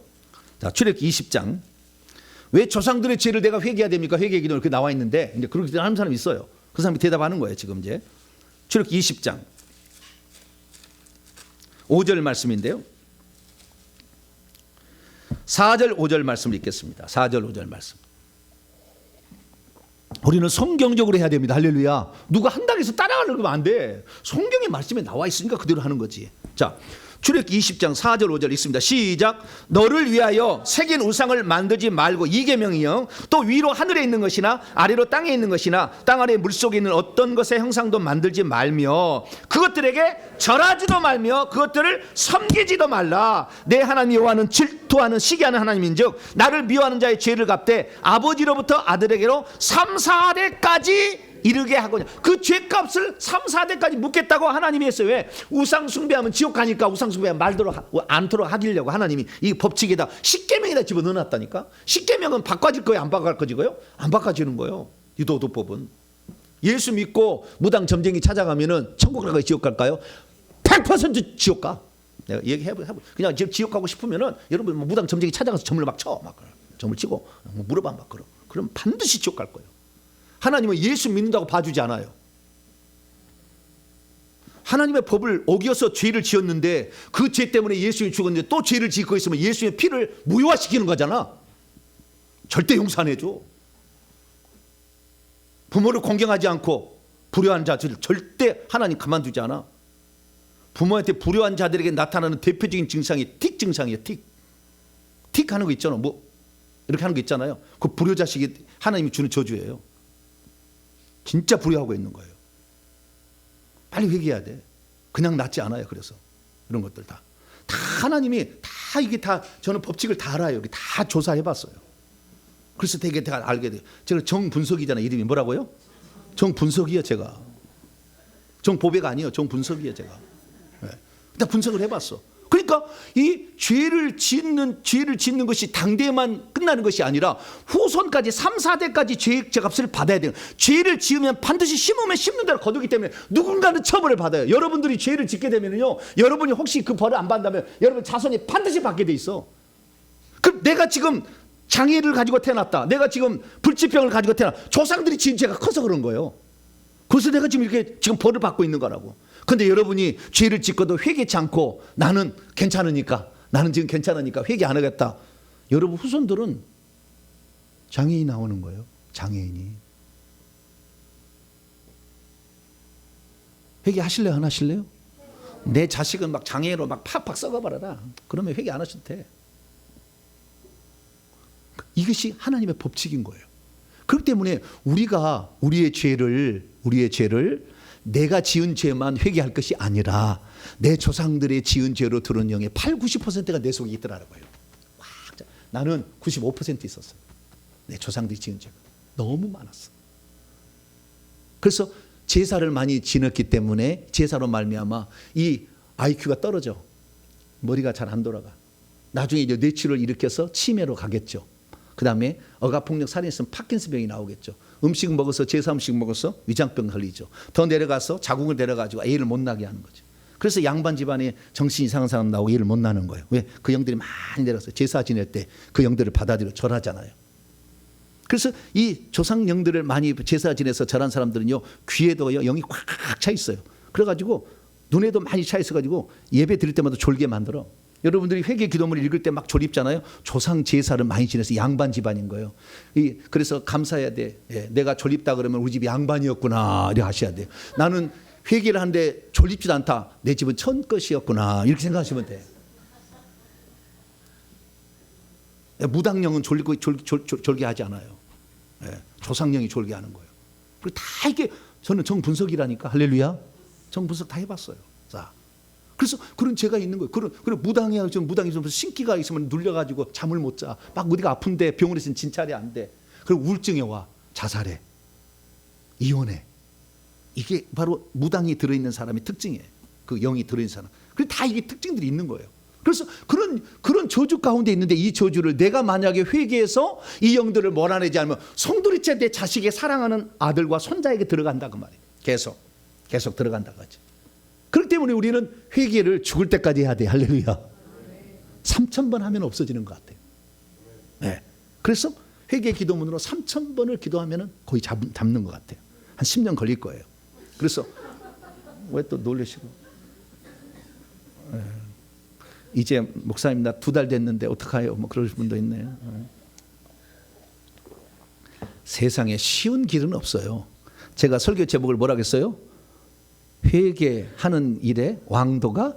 자, 출애굽기 20장. 왜 조상들의 죄를 내가 회개해야 됩니까? 회개 기도는 이렇게 나와 있는데 이제 그렇게 하는 사람이 있어요. 그 사람이 대답하는 거예요. 지금 이제 출애굽기 20장 5절 말씀인데요. 4절 5절 말씀을 읽겠습니다. 4절 5절 말씀. 우리는 성경적으로 해야 됩니다. 할렐루야. 누가 한다고 해서 따라가려고 하면 안 돼. 성경의 말씀에 나와 있으니까 그대로 하는 거지. 자, 출애굽기 20장 4절 5절 있습니다. 시작. 너를 위하여 새긴 우상을 만들지 말고 이 계명이요 또 위로 하늘에 있는 것이나 아래로 땅에 있는 것이나 땅 아래 물속에 있는 어떤 것의 형상도 만들지 말며 그것들에게 절하지도 말며 그것들을 섬기지도 말라. 내 하나님 여호와는 질투하는 시기하는 하나님인즉 나를 미워하는 자의 죄를 갚되 아버지로부터 아들에게로 3, 4대까지 이르게 하거냐. 그 죄값을 3, 4대까지 묻겠다고 하나님이 했어요. 왜? 우상 숭배하면 지옥 가니까 우상 숭배하면 말도록 않도록 하기려고 하나님이 이 법칙에다 십계명에다 집어넣어놨다니까. 십계명은 바꿔질 거예요, 안 바꿔지고요? 안 바꿔지는 거예요. 유도도법은. 예수 믿고 무당 점쟁이 찾아가면은 천국 갈까요, 지옥 갈까요? 100% 지옥 가. 내가 얘기해보. 그냥 지옥 가고 싶으면은 여러분 무당 점쟁이 찾아가서 점을 막 쳐, 막 점을 치고 물어봐 막 그럼 반드시 지옥 갈 거예요. 하나님은 예수 믿는다고 봐주지 않아요. 하나님의 법을 어겨서 죄를 지었는데 그 죄 때문에 예수님이 죽었는데 또 죄를 짓고 있으면 예수님의 피를 무효화시키는 거잖아. 절대 용서 안 해줘. 부모를 공경하지 않고 불효한 자들을 절대 하나님 가만두지 않아. 부모한테 불효한 자들에게 나타나는 대표적인 증상이 틱 증상이에요. 틱 하는 거 있잖아. 뭐 이렇게 하는 거 있잖아요. 그 불효 자식이 하나님이 주는 저주예요. 진짜 불효하고 있는 거예요. 빨리 회개해야 돼. 그냥 낫지 않아요. 그래서 이런 것들 다 하나님이 다 이게 다 저는 법칙을 다 알아요. 다 조사해봤어요. 그래서 되게 다 알게 돼요. 제가 정분석이잖아요. 이름이 뭐라고요? 정분석이요. 제가 정보배가 아니에요. 정분석이에요. 제가. 네. 다 분석을 해봤어. 그러니까 이 죄를 짓는 것이 당대에만 끝나는 것이 아니라 후손까지 3, 4대까지 죄값을 받아야 돼요. 죄를 지으면 반드시 심으면 심는 대로 거두기 때문에 누군가는 처벌을 받아요. 여러분들이 죄를 짓게 되면요, 여러분이 혹시 그 벌을 안 받는다면 여러분 자손이 반드시 받게 돼 있어. 그럼 내가 지금 장애를 가지고 태어났다. 내가 지금 불치병을 가지고 태어났다. 조상들이 지은 죄가 커서 그런 거예요. 그래서 내가 지금 이렇게 지금 벌을 받고 있는 거라고. 근데 여러분이 죄를 짓고도 회개치 않고 나는 괜찮으니까, 나는 지금 괜찮으니까 회개 안 하겠다. 여러분 후손들은 장애인이 나오는 거예요. 장애인이. 회개 하실래요? 안 하실래요? 내 자식은 막 장애로 막 팍팍 썩어버려라. 그러면 회개 안 하셔도 돼. 이것이 하나님의 법칙인 거예요. 그렇기 때문에 우리가 우리의 죄를 내가 지은 죄만 회개할 것이 아니라 내 조상들의 지은 죄로 들은 영의 8, 90%가 내 속에 있더라는 거예요. 나는 95% 있었어요. 내 조상들이 지은 죄가 너무 많았어. 그래서 제사를 많이 지냈기 때문에 제사로 말미암아 이 IQ가 떨어져. 머리가 잘 안 돌아가. 나중에 이제 뇌출을 일으켜서 치매로 가겠죠. 그 다음에 억압폭력 살인 있으면 파킨슨병이 나오겠죠. 음식 먹어서 제사 음식 먹어서 위장병 걸리죠. 더 내려가서 자궁을 내려가지고 애를 못 낳게 하는 거죠. 그래서 양반 집안에 정신 이상한 사람 나오고 애를 못 낳는 거예요. 왜? 그 영들이 많이 내려서 제사 지낼 때 그 영들을 받아들여 절하잖아요. 그래서 이 조상 영들을 많이 제사 지내서 절한 사람들은요, 귀에도 영이 꽉 차 있어요. 그래가지고 눈에도 많이 차 있어가지고 예배 드릴 때마다 졸게 만들어. 여러분들이 회개 기도문을 읽을 때 막 졸입잖아요. 조상 제사를 많이 지내서 양반 집안인 거예요. 그래서 감사해야 돼. 예, 내가 졸입다 그러면 우리 집이 양반이었구나 이렇게 하셔야 돼요. 나는 회개를 하는데 졸립지도 않다. 내 집은 천것이었구나 이렇게 생각하시면 돼. 무당령은 졸게 하지 않아요. 예, 조상령이 졸게 하는 거예요. 그리고 다 이게 저는 정분석이라니까. 할렐루야. 정분석 다 해봤어요. 자. 그래서 그런 죄가 있는 거예요. 그리고 무당이 좀 신기가 있으면 눌려가지고 잠을 못 자. 막 어디가 아픈데 병원에서는 진찰이 안 돼. 그리고 우울증에 와. 자살해. 이혼해. 이게 바로 무당이 들어있는 사람의 특징이에요. 그 영이 들어있는 사람. 그리고 다 이게 특징들이 있는 거예요. 그래서 그런 저주 가운데 있는데 이 저주를 내가 만약에 회개해서 이 영들을 몰아내지 않으면 성도리째 내 자식의 사랑하는 아들과 손자에게 들어간다 그 말이에요. 계속 들어간다고 하죠. 그렇기 때문에 우리는 회개를 죽을 때까지 해야 돼. 할렐루야. 3,000번 하면 없어지는 것 같아요. 네. 그래서 회개 기도문으로 3,000번을 기도하면 거의 잡는 것 같아요. 한 10년 걸릴 거예요. 그래서 왜 또 놀라시고. 네. 이제 목사님 나 2달 됐는데 어떡해요? 뭐 그럴 분도 있네요. 네. 세상에 쉬운 길은 없어요. 제가 설교 제목을 뭐라 했어요? 회개하는 일에 왕도가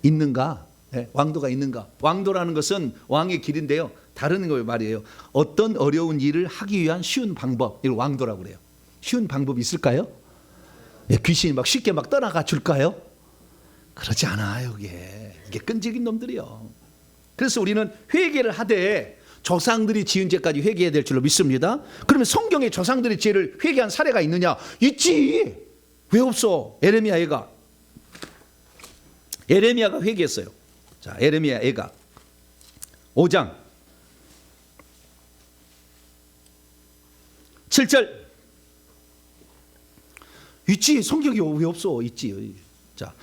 있는가? 예, 왕도가 있는가? 왕도라는 것은 왕의 길인데요. 다른 거 말이에요. 어떤 어려운 일을 하기 위한 쉬운 방법, 이걸 왕도라고 그래요. 쉬운 방법이 있을까요? 예, 귀신이 막 쉽게 막 떠나가 줄까요? 그렇지 않아요. 이게 끈질긴 놈들이요. 그래서 우리는 회개를 하되 조상들이 지은 죄까지 회개해야 될 줄로 믿습니다. 그러면 성경에 조상들의 죄를 회개한 사례가 있느냐? 있지. 왜 없어? 에레미야가 회개했어요. 자, 에레미야가 5장 7절. 있지. 성경이 왜 없어? 있지. 자,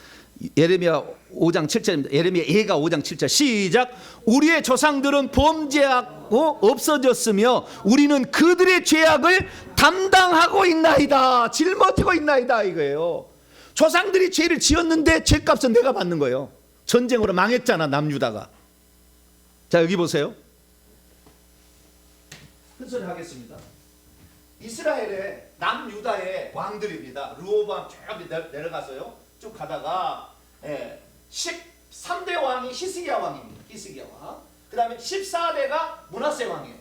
예레미야 5장 7절입니다. 예레미야가 5장 7절 시작. 우리의 조상들은 범죄하고 없어졌으며 우리는 그들의 죄악을 담당하고 있나이다. 짊어지고 있나이다 이거예요. 조상들이 죄를 지었는데 죄값은 내가 받는 거예요. 전쟁으로 망했잖아 남유다가. 자, 여기 보세요. 큰 소리 하겠습니다. 이스라엘의 남유다의 왕들입니다. 르호보암 쭉 내려가서요. 쭉 가다가 13대 왕이 히스기야 왕입니다. 히스기야 왕. 그 다음에 14대가 므낫세 왕이에요.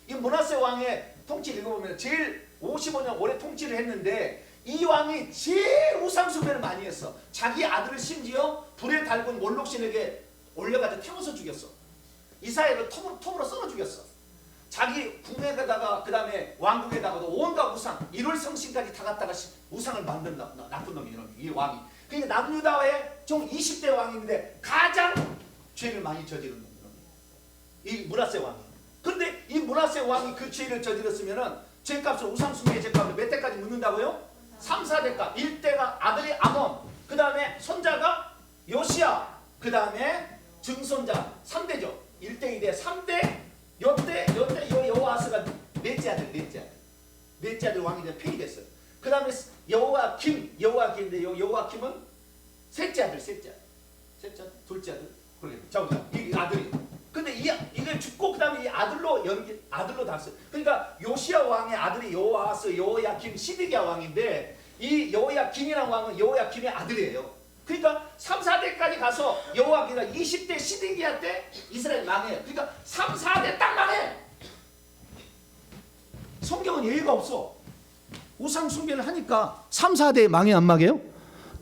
이 므낫세 왕의 통치 읽어보면 제일 55년 오래 통치를 했는데 이 왕이 제일 우상숭배를 많이 했어. 자기 아들을 심지어 불에 달군 몰록신에게 올려가지고 태워서 죽였어. 이스라엘을 톱으로 썰어 죽였어. 자기 궁에다가 그 다음에 왕국에다가도 온갖 우상 1월 성신까지 다 갖다가 우상을 만든 나쁜 놈이 이 왕이. 그게 남유다의 총 20대 왕인데 가장 죄를 많이 저지른 놈이 이 므낫세 왕이. 그런데 이 므낫세 왕이 그 죄를 저질렀으면은 죄값을 우상숭배의 죄값을 몇 대까지 묻는다고요? 3, 4대값. 1대가 아들이 아몬, 그 다음에 손자가 요시야, 그 다음에 증손자 3대죠. 1대, 2대, 3대, 요때 여호아스가 넷째 아들 왕이 이제 폐위됐어요. 그 다음에 여호아김인데 여호아김은 셋째 아들, 둘째 아들, 그러겠죠. 이 아들이. 근데 이게 죽고 그 다음에 이 아들로 났어요. 그러니까 요시야 왕의 아들이 여호아스, 여호야김, 시드기야 왕인데 이 여호야김이라는 왕은 여호야김의 아들이에요. 그러니까 3, 4대까지 가서 여호야김이 20대 시드기야 때 이스라엘 망해요. 그러니까 3, 4대 딱 망해. 성경은 예의가 없어. 우상 숭배를 하니까 3, 4대에 망해 안 망해요?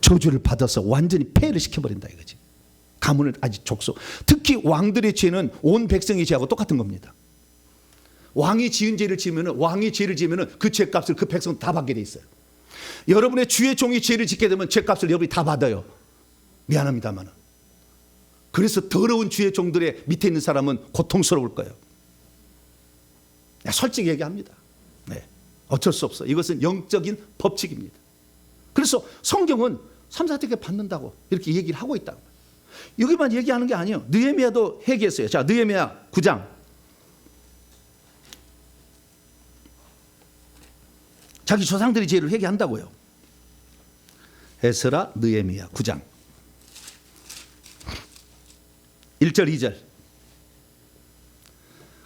저주를 받아서 완전히 폐해를 시켜버린다 이거지. 가문을 아직 족속. 특히 왕들의 죄는 온 백성의 죄하고 똑같은 겁니다. 왕이 지은 죄를 지으면은 그 죄값을 그 백성 다 받게 돼 있어요. 여러분의 주의 종이 죄를 짓게 되면 죄값을 여러분이 다 받아요. 미안합니다만은. 그래서 더러운 주의 종들의 밑에 있는 사람은 고통스러울 거예요. 솔직히 얘기합니다. 네. 어쩔 수 없어. 이것은 영적인 법칙입니다. 그래서 성경은 3, 4대께 받는다고 이렇게 얘기를 하고 있다. 여기만 얘기하는 게 아니에요. 느헤미야도 회개했어요. 자, 느헤미야 9장. 자기 조상들이 죄를 회개한다고요. 에스라, 느헤미야 9장 1절 2절.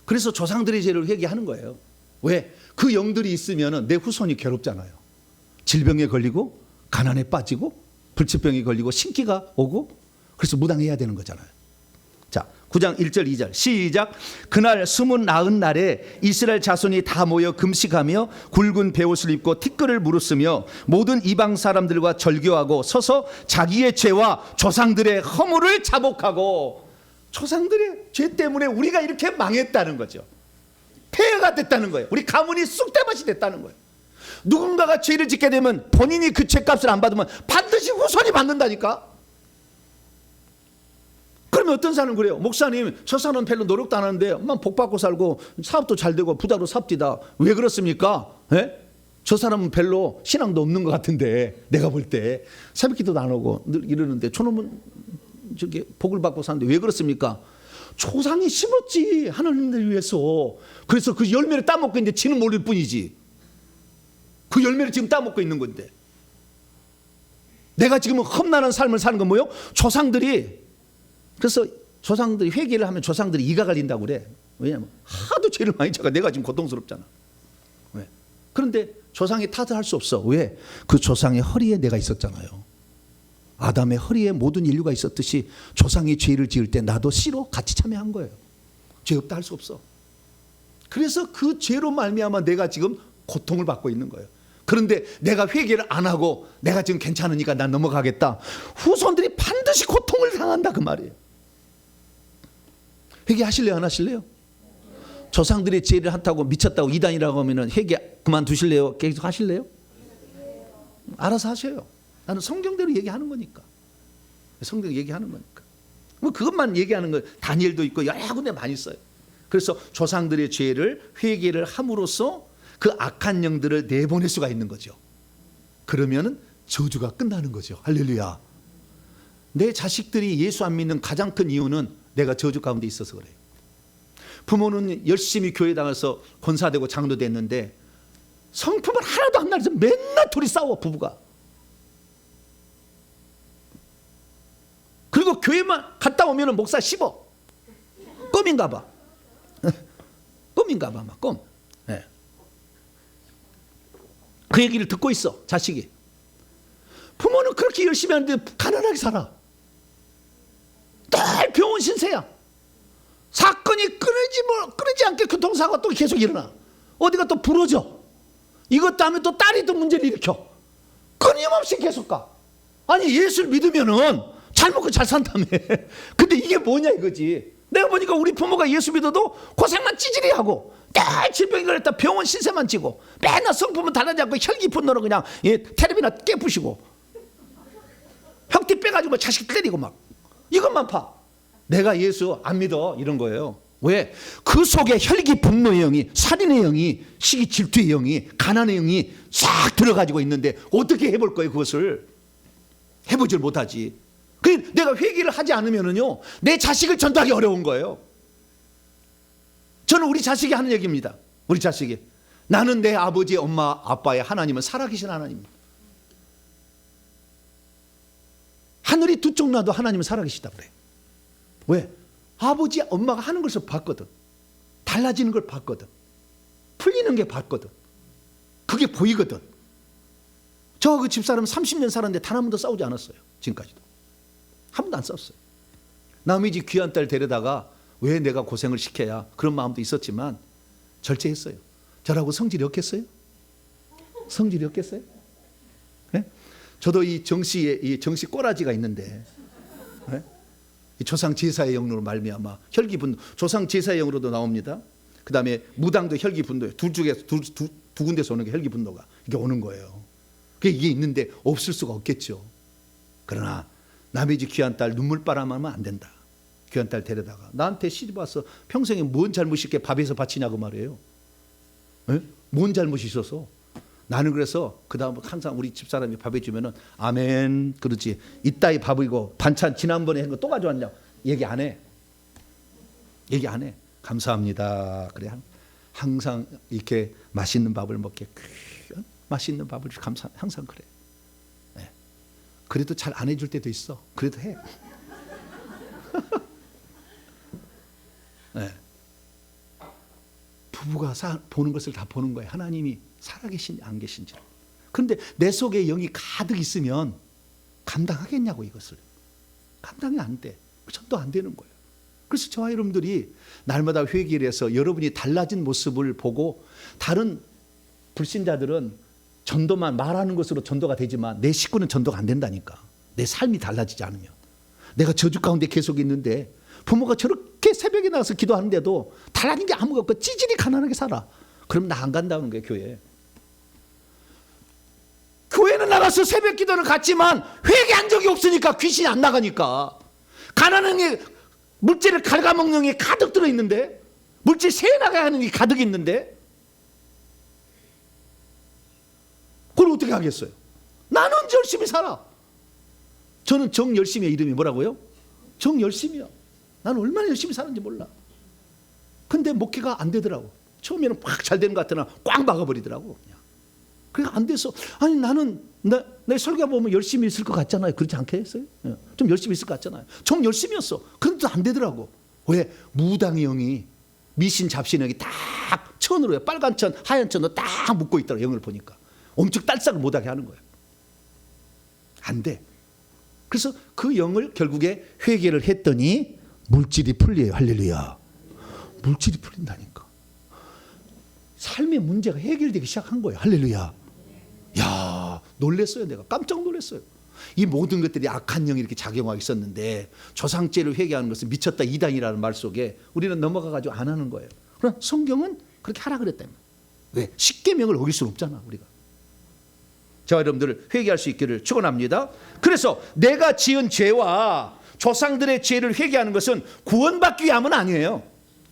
그래서 조상들의 죄를 회개하는 거예요. 왜? 그 영들이 있으면 내 후손이 괴롭잖아요. 질병에 걸리고 가난에 빠지고 불치병에 걸리고 신기가 오고 그래서 무당해야 되는 거잖아요. 자, 9장 1절 2절 시작. 그날 숨은 나은 날에 이스라엘 자손이 다 모여 금식하며 굵은 베옷을 입고 티끌을 물었으며 모든 이방 사람들과 절교하고 서서 자기의 죄와 조상들의 허물을 자복하고. 조상들의 죄 때문에 우리가 이렇게 망했다는 거죠. 폐해가 됐다는 거예요. 우리 가문이 쑥대밭이 됐다는 거예요. 누군가가 죄를 짓게 되면 본인이 그 죄값을 안 받으면 반드시 후손이 받는다니까. 그러면 어떤 사람은 그래요. 목사님, 저 사람은 별로 노력도 안 하는데 복 받고 살고 사업도 잘 되고 부자로 삽디다. 왜 그렇습니까? 예? 저 사람은 별로 신앙도 없는 것 같은데 내가 볼 때 새벽기도도 안 오고 늘 이러는데 저놈은 저기 복을 받고 사는데 왜 그렇습니까? 조상이 심었지, 하나님을 위해서. 그래서 그 열매를 따먹고 있는데 지는 모를 뿐이지. 그 열매를 지금 따먹고 있는 건데. 내가 지금 험난한 삶을 사는 건 뭐예요? 조상들이. 그래서 조상들이 회개를 하면 조상들이 이가 갈린다고 그래. 왜냐하면 하도 죄를 많이 져가 내가 지금 고통스럽잖아. 왜? 그런데 조상이 탓을 할 수 없어. 왜? 그 조상의 허리에 내가 있었잖아요. 아담의 허리에 모든 인류가 있었듯이 조상이 죄를 지을 때 나도 씨로 같이 참여한 거예요. 죄 없다 할 수 없어. 그래서 그 죄로 말미암아 내가 지금 고통을 받고 있는 거예요. 그런데 내가 회개를 안 하고 내가 지금 괜찮으니까 난 넘어가겠다. 후손들이 반드시 고통을 당한다 그 말이에요. 회개하실래요? 안 하실래요? 조상들의 죄를 한다고 미쳤다고 이단이라고 하면 회개 그만두실래요? 계속 하실래요? 알아서 하셔요. 나는 성경대로 얘기하는 거니까. 성경 얘기하는 거니까. 뭐 그것만 얘기하는 거 다니엘도 있고 여러 군데 많이 써요. 그래서 조상들의 죄를 회개를 함으로써 그 악한 영들을 내보낼 수가 있는 거죠. 그러면 저주가 끝나는 거죠. 할렐루야. 내 자식들이 예수 안 믿는 가장 큰 이유는 내가 저주 가운데 있어서 그래요. 부모는 열심히 교회 다녀서 권사되고 장로 됐는데 성품을 하나도 안 나서 맨날 둘이 싸워 부부가. 그리고 교회만 갔다 오면 목사 씹어. 껌인가 봐. 껌인가 봐 막 껌. 네. 그 얘기를 듣고 있어 자식이. 부모는 그렇게 열심히 하는데 가난하게 살아. 늘 병원 신세야. 사건이 끊이지 않게 교통사고가 또 계속 일어나. 어디가 또 부러져. 이것도 하면 또 딸이 또 문제를 일으켜. 끊임없이 계속 가. 아니 예수를 믿으면은 잘 먹고 잘 산다며. 근데 이게 뭐냐 이거지. 내가 보니까 우리 부모가 예수 믿어도 고생만 찌질이 하고 늘 질병이 걸렸다 병원 신세만 지고 맨날 성품은 달라지 않고 혈기분노로 그냥 텔레비나 깨부시고 혁띠 빼가지고 자식 때리고 막 이것만 봐. 내가 예수 안 믿어 이런 거예요. 왜? 그 속에 혈기 분노의 영이, 살인의 영이, 시기 질투의 영이, 가난의 영이 싹 들어가지고 있는데 어떻게 해볼 거예요? 그것을 해보질 못하지. 그 내가 회개를 하지 않으면은요 내 자식을 전도하기 어려운 거예요. 저는 우리 자식이 하는 얘기입니다. 우리 자식이 나는 내 아버지 엄마 아빠의 하나님은 살아계신 하나님입니다. 하늘이 두 쪽 나도 하나님은 살아계시다 그래. 왜? 아버지 엄마가 하는 것을 봤거든. 달라지는 걸 봤거든. 풀리는 게 봤거든. 그게 보이거든. 저 그 집사람 30년 살았는데 단 한 번도 싸우지 않았어요. 지금까지도 한 번도 안 싸웠어요. 남의 집 귀한 딸 데려다가 왜 내가 고생을 시켜야 그런 마음도 있었지만 절제했어요. 저라고 성질이 없겠어요? 성질이 없겠어요? 네? 저도 이 정씨 꼬라지가 있는데 네? 이 조상 제사의 영으로 말미암아 혈기분노, 조상 제사의 영으로도 나옵니다. 그 다음에 무당도 혈기분노예요. 두 군데서 오는 게 혈기분노가 이게 오는 거예요. 이게 있는데 없을 수가 없겠죠. 그러나 남의 집 귀한 딸 눈물바람하면 안 된다. 귀한 딸 데려다가 나한테 시집 와서 평생에 뭔 잘못이 있게 밥에서 바치냐고 말이에요. 네? 뭔 잘못이 있어서. 나는 그래서 그 다음 항상 우리 집사람이 밥 해주면은 아멘 그러지. 이따위 밥이고 반찬 지난번에 한 거 또 가져왔냐 얘기 안 해. 얘기 안 해. 감사합니다. 그래 항상 이렇게 맛있는 밥을 먹게 맛있는 밥을 항상 그래. 네. 그래도 잘 안 해줄 때도 있어. 그래도 해. 네. 부부가 보는 것을 다 보는 거예요. 하나님이 살아계신지 안 계신지. 그런데 내 속에 영이 가득 있으면 감당하겠냐고 이것을. 감당이 안 돼. 전도 안 되는 거예요. 그래서 저와 여러분들이 날마다 회개를 해서 여러분이 달라진 모습을 보고 다른 불신자들은 전도만 말하는 것으로 전도가 되지만 내 식구는 전도가 안 된다니까. 내 삶이 달라지지 않으면. 내가 저주 가운데 계속 있는데 부모가 저렇게 새벽에 나가서 기도하는데도 달라진 게 아무것도 없고 찌질이 가난하게 살아. 그럼 나 안 간다는 거예요. 교회. 교회는 나가서 새벽 기도를 갔지만 회개한 적이 없으니까 귀신이 안 나가니까. 가난하게 물질을 갉아먹는 게 가득 들어있는데 물질 새나가야 하는 게 가득 있는데 그걸 어떻게 하겠어요? 나는 열심히 살아. 저는 정열심히의 이름이 뭐라고요? 정열심히요. 나는 얼마나 열심히 사는지 몰라. 근데 목회가 안 되더라고. 처음에는 막 잘 되는 것 같으나 꽉 막아버리더라고. 그래 안 돼서 아니 나는 내 설교 보면 열심히 있을 것 같잖아요. 그렇지 않겠어요? 좀 열심히 있을 것 같잖아요. 정 열심히였어. 그런데도 안 되더라고. 왜? 무당의 영이 미신 잡신 영이 딱 천으로 해요. 빨간 천 하얀 천으로 딱 묶고 있더라고. 영을 보니까 엄청 딸싹을 못하게 하는 거예요. 안 돼. 그래서 그 영을 결국에 회개를 했더니 물질이 풀려요. 할렐루야. 물질이 풀린다니까. 삶의 문제가 해결되기 시작한 거예요. 할렐루야. 야, 놀랬어요. 내가 깜짝 놀랐어요. 이 모든 것들이 악한 영이 이렇게 작용하고 있었는데 조상죄를 회개하는 것은 미쳤다 이단이라는 말 속에 우리는 넘어가가지고 안 하는 거예요. 그러나 성경은 그렇게 하라 그랬다며. 왜? 십계명을 어길 수는 없잖아 우리가. 저와 여러분들을 회개할 수 있기를 축원합니다. 그래서 내가 지은 죄와 조상들의 죄를 회개하는 것은 구원받기 위함은 아니에요.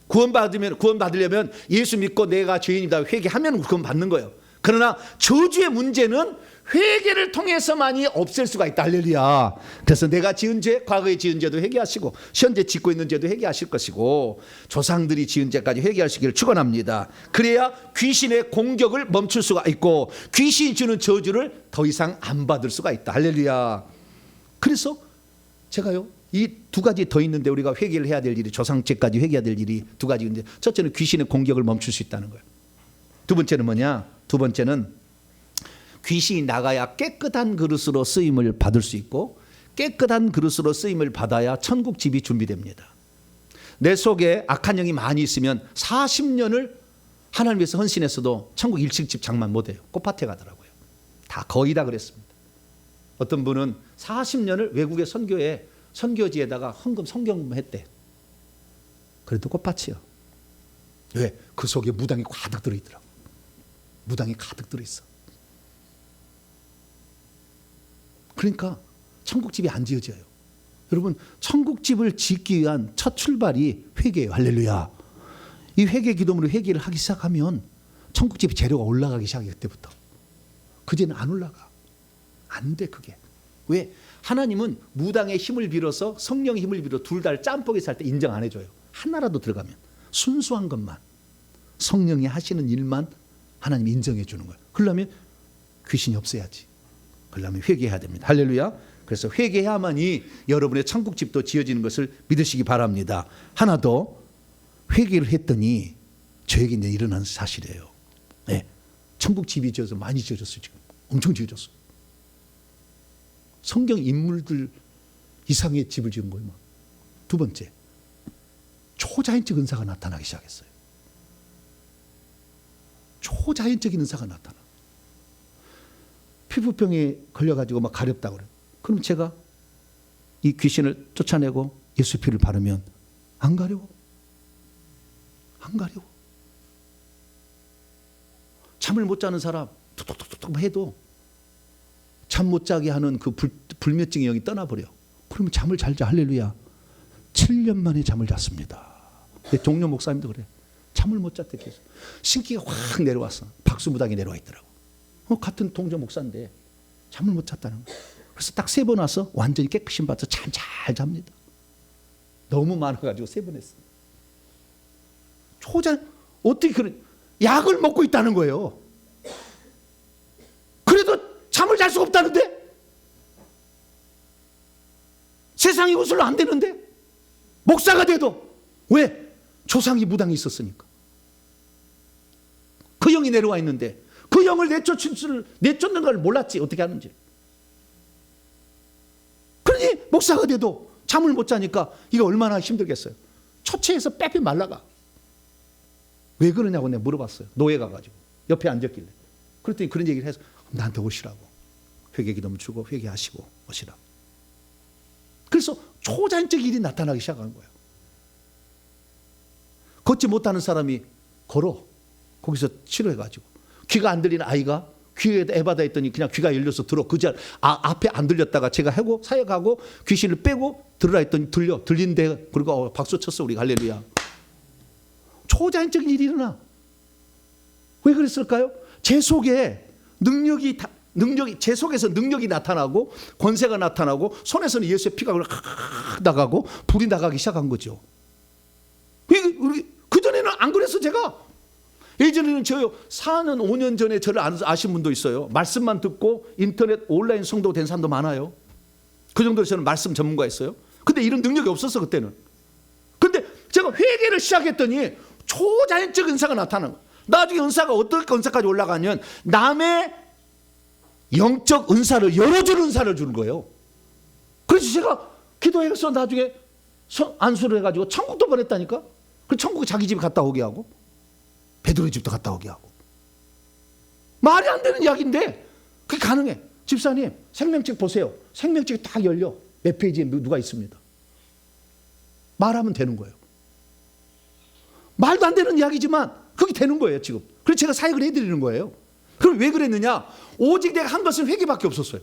구원받으려면 예수 믿고 내가 죄인이다 회개하면 구원받는 거예요. 그러나 저주의 문제는 회개를 통해서만이 없앨 수가 있다. 할렐루야. 그래서 내가 지은 죄, 과거에 지은 죄도 회개하시고 현재 짓고 있는 죄도 회개하실 것이고 조상들이 지은 죄까지 회개하시기를 축원합니다. 그래야 귀신의 공격을 멈출 수가 있고 귀신이 주는 저주를 더 이상 안 받을 수가 있다. 할렐루야. 그래서 제가요 이 두 가지 더 있는데 우리가 회개를 해야 될 일이 조상죄까지 회개해야 될 일이 두 가지인데 첫째는 귀신의 공격을 멈출 수 있다는 거예요. 두 번째는 뭐냐? 두 번째는 귀신이 나가야 깨끗한 그릇으로 쓰임을 받을 수 있고 깨끗한 그릇으로 쓰임을 받아야 천국 집이 준비됩니다. 내 속에 악한 영이 많이 있으면 40년을 하나님 위해서 헌신했어도 천국 1층 집 장만 못해요. 꽃밭에 가더라고요. 다 거의 다 그랬습니다. 어떤 분은 40년을 외국의 선교지에다가 헌금 성경금 했대. 그래도 꽃밭이요. 왜? 그 속에 무당이 가득 들어있더라고. 무당이 가득 들어있어. 그러니까 천국집이 안 지어져요. 여러분 천국집을 짓기 위한 첫 출발이 회개예요. 할렐루야. 이 회개 기도문으로 회개를 하기 시작하면 천국집이 재료가 올라가기 시작해요. 그때부터. 그제는 안 올라가. 안 돼 그게. 왜? 하나님은 무당의 힘을 빌어서 성령의 힘을 빌어 둘 다 짬뽕에 살 때 인정 안 해줘요. 하나라도 들어가면 순수한 것만 성령이 하시는 일만 하나님이 인정해 주는 거예요. 그러려면 귀신이 없어야지. 그러려면 회개해야 됩니다. 할렐루야. 그래서 회개해야만이 여러분의 천국집도 지어지는 것을 믿으시기 바랍니다. 하나 더 회개를 했더니 저에게 이제 일어난 사실이에요. 네. 천국집이 지어서 많이 지어졌어요. 지금 엄청 지어졌어요. 성경 인물들 이상의 집을 지은 거예요. 두 번째, 초자연적 은사가 나타나기 시작했어요. 초자연적인 은사가 나타나. 피부병에 걸려가지고 막 가렵다고 그래요. 그럼 제가 이 귀신을 쫓아내고 예수 피를 바르면 안 가려워. 안 가려워. 잠을 못 자는 사람 툭툭툭툭 해도 잠 못 자게 하는 그 불면증의 영이 떠나버려. 그러면 잠을 잘 자. 할렐루야. 7년 만에 잠을 잤습니다. 내 동료 목사님도 그래. 잠을 못 잤대 계속. 신기가 확 내려왔어. 박수무당이 내려와 있더라고. 같은 동료 목사인데 잠을 못 잤다는 거야. 그래서 딱 3번 와서 완전히 깨끗이 받아서 잠 잘 잡니다. 너무 많아가지고 3번 했어. 초장 어떻게 그런 약을 먹고 있다는 거예요. 그래도 잠을 잘 수가 없다는데? 세상이 웃으면 안 되는데? 목사가 돼도 왜? 조상이 무당이 있었으니까. 그 영이 내려와 있는데 그 영을 내쫓는 걸 몰랐지. 어떻게 하는지. 그러니 목사가 돼도 잠을 못 자니까 이거 얼마나 힘들겠어요. 초췌해서 빼빼 말라가. 왜 그러냐고 내가 물어봤어요. 노예 가가지고 옆에 앉았길래. 그랬더니 그런 얘기를 해서 나한테 오시라고. 회개 기도문 주고 회개하시고 오시라고. 그래서 초자연적 일이 나타나기 시작한 거예요. 걷지 못하는 사람이 걸어. 거기서 치료해가지고. 귀가 안 들리는 아이가 귀에 에바다 했더니 그냥 귀가 열려서 들어. 그 자 앞에 안 들렸다가 제가 하고 사역하고 귀신을 빼고 들으라 했더니 들린대. 그리고 박수 쳤어 우리가. 할렐루야. 초자연적인 일이 일어나. 왜 그랬을까요? 제 속에 제 속에서 능력이 나타나고 권세가 나타나고 손에서는 예수의 피가 나가고 불이 나가기 시작한 거죠. 그전에는 안 그랬어. 제가 예전에는 저요 4년 5년 전에 저를 아신 분도 있어요. 말씀만 듣고 인터넷 온라인 성도 된 사람도 많아요. 그 정도로 저는 말씀 전문가였어요. 근데 이런 능력이 없었어 그때는. 근데 제가 회개를 시작했더니 초자연적 은사가 나타나는 거예요. 나중에 은사가 어떤 은사까지 올라가면 남의 영적 은사를 열어주는 은사를 주는 거예요. 그래서 제가 기도해서 나중에 안수를 해가지고 천국도 보냈다니까. 그 천국 자기 집에 갔다 오게 하고 베드로 집도 갔다 오게 하고. 말이 안 되는 이야기인데 그게 가능해. 집사님 생명책 보세요. 생명책이 딱 열려. 몇 페이지에 누가 있습니다. 말하면 되는 거예요. 말도 안 되는 이야기지만 그게 되는 거예요 지금. 그래서 제가 사역을 해드리는 거예요. 그럼 왜 그랬느냐? 오직 내가 한 것은 회개밖에 없었어요.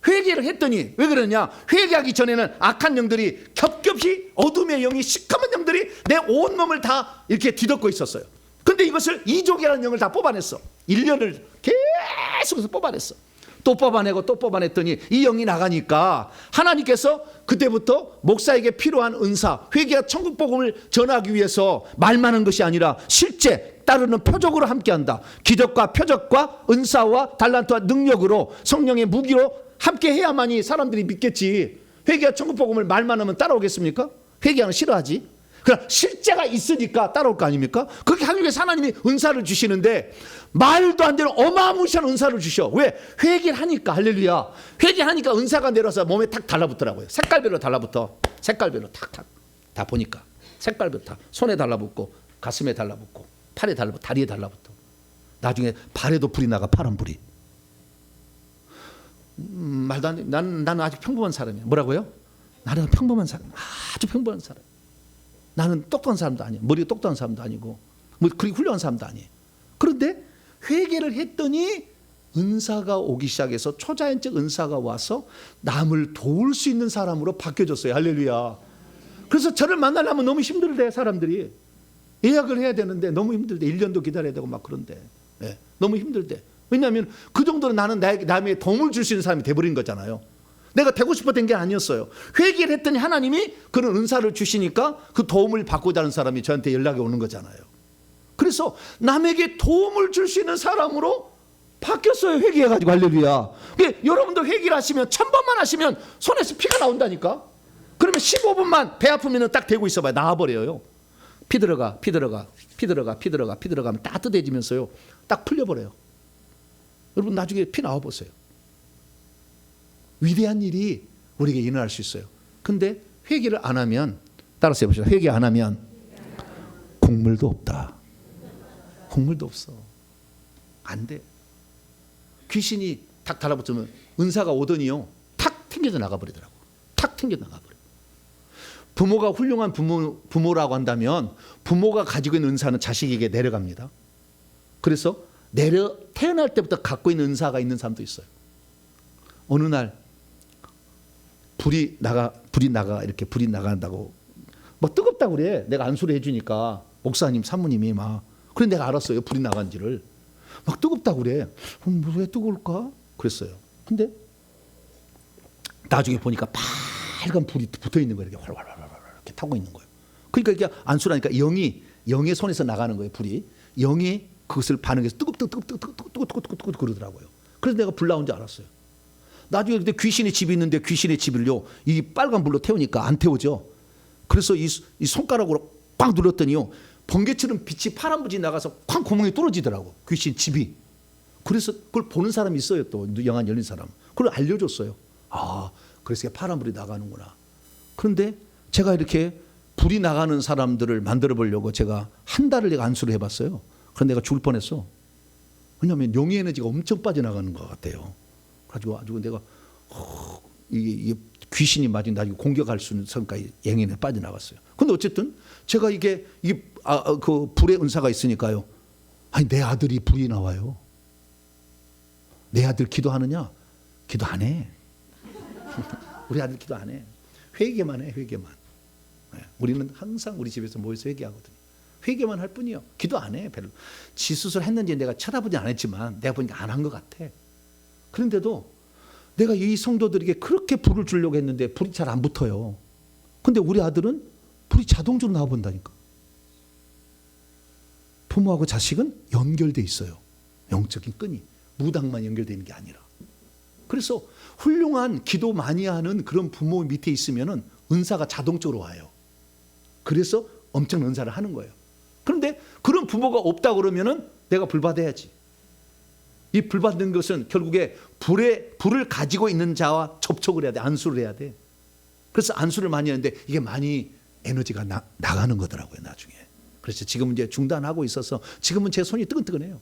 회개를 했더니 왜 그러냐? 회개하기 전에는 악한 영들이 겹겹이 어둠의 영이 시커먼 영들이 내 온몸을 다 이렇게 뒤덮고 있었어요. 근데 이것을 이족이라는 영을 다 뽑아냈어. 1년을 계속해서 뽑아냈어. 또 뽑아내고 또 뽑아냈더니 이 영이 나가니까 하나님께서 그때부터 목사에게 필요한 은사, 회개와 천국 복음을 전하기 위해서 말만 한 것이 아니라 실제 따르는 표적으로 함께한다. 기적과 표적과 은사와 달란트와 능력으로 성령의 무기로 함께 해야만이 사람들이 믿겠지. 회개와 천국 복음을 말만 하면 따라오겠습니까? 회개하는 싫어하지. 그러나 실제가 있으니까 따라올 거 아닙니까? 그렇게 하기 위해서 하나님이 은사를 주시는데 말도 안 되는 어마무시한 은사를 주셔. 왜? 회개를 하니까. 할렐루야. 회개하니까 은사가 내려서 몸에 탁 달라붙더라고요. 색깔별로 달라붙어. 색깔별로 탁탁. 다 보니까 색깔별로 다. 손에 달라붙고 가슴에 달라붙고 팔에 달라붙고 다리에 달라붙어. 나중에 발에도 불이 나가. 파란 불이. 말도 안 돼. 나는 아주 평범한 사람이야. 뭐라고요? 나는 평범한 사람. 아주 평범한 사람. 나는 똑똑한 사람도 아니야. 머리가 똑똑한 사람도 아니고 뭐 그리 훌륭한 사람도 아니에요. 그런데 회개를 했더니 은사가 오기 시작해서 초자연적 은사가 와서 남을 도울 수 있는 사람으로 바뀌어졌어요. 할렐루야. 그래서 저를 만나려면 너무 힘들대. 사람들이 예약을 해야 되는데 너무 힘들대. 1년도 기다려야 되고 막 그런데 너무 힘들대. 왜냐하면 그 정도로 나는 남에게 도움을 줄 수 있는 사람이 돼버린 거잖아요. 내가 되고 싶었던 게 아니었어요. 회개를 했더니 하나님이 그런 은사를 주시니까 그 도움을 받고자 하는 사람이 저한테 연락이 오는 거잖아요. 그래서 남에게 도움을 줄 수 있는 사람으로 바뀌었어요. 회개해가지고. 할렐루야. 여러분도 회개를 하시면 1000번만 하시면 손에서 피가 나온다니까. 그러면 15분만 배 아프면 딱 대고 있어봐요. 나와버려요. 피 들어가 하면 따뜻해지면서요 딱 풀려버려요. 여러분 나중에 피 나와보세요. 위대한 일이 우리에게 일어날 수 있어요. 근데 회개를 안 하면, 따라서 해보시죠. 회개 안 하면 곡물도 없다. 곡물도 없어. 안 돼. 귀신이 탁 달라붙으면 은사가 오더니요 탁 튕겨져 나가버리더라고. 탁 튕겨 나가버려. 부모가 훌륭한 부모라고 한다면 부모가 가지고 있는 은사는 자식에게 내려갑니다. 그래서 태어날 때부터 갖고 있는 은사가 있는 사람도 있어요. 어느 날 불이 나간다고 막 뜨겁다고 그래. 내가 안수를 해주니까 목사님 사모님이 막. 그래 내가 알았어요. 불이 나간지를. 막 뜨겁다고 그래. 왜 뜨거울까? 그랬어요. 근데 나중에 보니까 빨간 불이 붙어 있는 거예요. 이렇게 활활활 이렇게 타고 있는 거예요. 그러니까 이게 안수라니까 영의 손에서 나가는 거예요. 불이. 영이 그것을 반응해서 뜨겁 그러더라고요. 그래서 내가 불 나온 줄 알았어요. 나중에 근데 귀신의 집이 있는데 귀신의 집을요 이 빨간 불로 태우니까 안 태우죠. 그래서 이 손가락으로 꽉 눌렀더니요 번개처럼 빛이 파란불이 나가서 쾅 구멍이 뚫어지더라고. 귀신 집이. 그래서 그걸 보는 사람이 있어요. 또 영안 열린 사람. 그걸 알려줬어요. 아 그래서 파란불이 나가는구나. 그런데 제가 이렇게 불이 나가는 사람들을 만들어 보려고 제가 한 달을 내가 안수를 해봤어요. 그런데 내가 죽을 뻔했어. 왜냐하면 영의 에너지가 엄청 빠져나가는 것 같아요. 가지고 내가 이게 귀신이 맞은 나중에 공격할 수 있는 선까지 영에 빠져나갔어요. 근데 어쨌든 제가 그 불의 은사가 있으니까요. 아니 내 아들이 불이 나와요. 내 아들 기도하느냐? 기도 안 해. 우리 아들 기도 안 해. 회개만 해. 회개만. 우리는 항상 우리 집에서 모여서 회개하거든요. 회개만 할 뿐이요. 기도 안 해. 별로. 지수술 했는지 내가 쳐다보진 않았지만 내가 보니까 안 한 것 같아. 그런데도 내가 이 성도들에게 그렇게 불을 주려고 했는데 불이 잘 안 붙어요. 근데 우리 아들은 불이 자동적으로 나와본다니까. 부모하고 자식은 연결돼 있어요. 영적인 끈이. 무당만 연결되어 있는 게 아니라. 그래서 훌륭한 기도 많이 하는 그런 부모 밑에 있으면은 은사가 자동적으로 와요. 그래서 엄청난 은사를 하는 거예요. 그런데 그런 부모가 없다 그러면은 내가 불 받아야지. 이 불 받는 것은 결국에 불을 가지고 있는 자와 접촉을 해야 돼. 안수를 해야 돼. 그래서 안수를 많이 하는데 이게 많이 에너지가 나가는 거더라고요, 나중에. 그래서 지금은 이제 중단하고 있어서 지금은 제 손이 뜨끈뜨끈해요.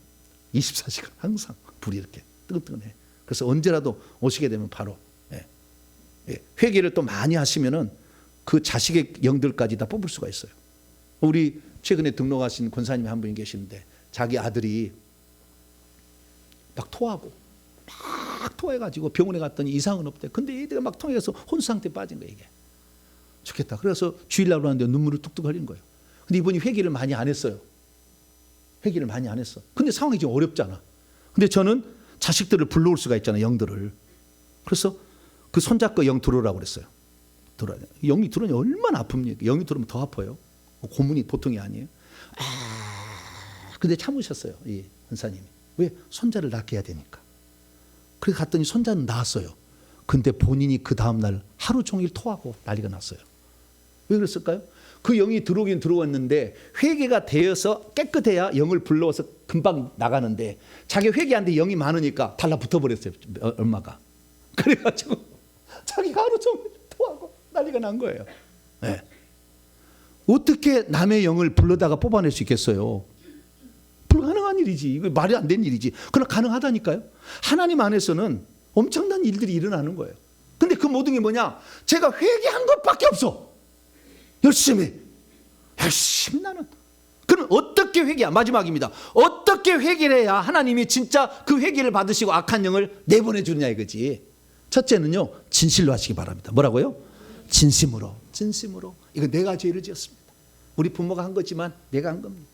24시간 항상 불이 이렇게 뜨끈뜨끈해. 그래서 언제라도 오시게 되면 바로 회개를 또 많이 하시면은 그 자식의 영들까지 다 뽑을 수가 있어요. 우리 최근에 등록하신 권사님이 한 분이 계시는데 자기 아들이 막 토하고 막 토해가지고 병원에 갔더니 이상은 없대. 근데 얘들이 막 토해서 혼수 상태에 빠진 거예요, 이게. 좋겠다. 그래서 주일날 하는데 눈물을 뚝뚝 흘린 거예요. 근데 이분이 회개를 많이 안 했어요. 회개를 많이 안 했어. 근데 상황이 좀 어렵잖아. 근데 저는 자식들을 불러올 수가 있잖아, 영들을. 그래서 그 손잡고 영 들어오라고 그랬어요. 들어야 돼. 영이 들어오면 얼마나 아픕니까? 영이 들어오면 더 아파요. 고문이 보통이 아니에요. 근데 참으셨어요, 이 권사님이. 왜? 손자를 낳게 해야 되니까. 그래 갔더니 손자는 낳았어요. 근데 본인이 그 다음날 하루 종일 토하고 난리가 났어요. 왜 그랬을까요? 그 영이 들어오긴 들어왔는데 회개가 되어서 깨끗해야 영을 불러와서 금방 나가는데 자기 회개 안 돼 영이 많으니까 달라붙어 버렸어요, 엄마가. 그래가지고 자기가 하루 종일 토하고 난리가 난 거예요. 네. 어떻게 남의 영을 불러다가 뽑아낼 수 있겠어요? 불가능한 일이지. 이거 말이 안 되는 일이지. 그러나 가능하다니까요. 하나님 안에서는 엄청난 일들이 일어나는 거예요. 근데 그 모든 게 뭐냐? 제가 회개한 것밖에 없어. 열심히 나는. 그럼 어떻게 회개야? 마지막입니다. 어떻게 회개를 해야 하나님이 진짜 그 회개를 받으시고 악한 영을 내보내 주느냐 이거지. 첫째는요, 진실로 하시기 바랍니다. 뭐라고요? 진심으로. 이거 내가 죄를 지었습니다. 우리 부모가 한 거지만 내가 한 겁니다.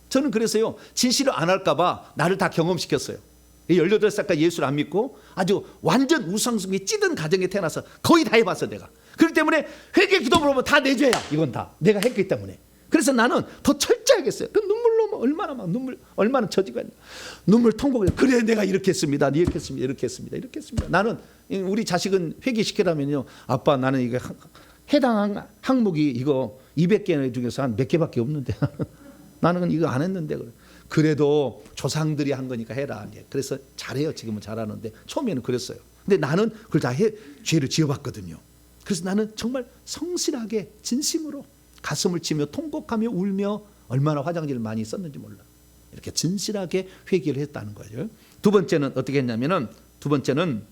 저는 그래서요, 진실을 안 할까 봐 나를 다 경험시켰어요. 18살까지 예수를 안 믿고 아주 완전 우상숭배 찌든 가정에 태어나서 거의 다 해봤어, 내가. 그렇기 때문에 회개 기도 물어보면 다 내 죄야. 이건 다 내가 했기 때문에. 그래서 나는 더 철저하겠어요. 그 눈물로 얼마나 막 얼마나 처지가 있나. 눈물 통곡을. 그래, 내가 이렇게 했습니다. 이렇게 했습니다. 나는 우리 자식은 회개시키라면요, 아빠 나는 이거 해당 항목이 이거 200개 중에서 한 몇 개밖에 없는데 나는 이거 안 했는데. 그래도 조상들이 한 거니까 해라. 그래서 잘해요. 지금은 잘하는데 처음에는 그랬어요. 근데 나는 그걸 다 죄를 지어봤거든요. 그래서 나는 정말 성실하게 진심으로 가슴을 치며 통곡하며 울며 얼마나 화장지를 많이 썼는지 몰라. 이렇게 진실하게 회개를 했다는 거죠. 두 번째는 어떻게 했냐면은, 두 번째는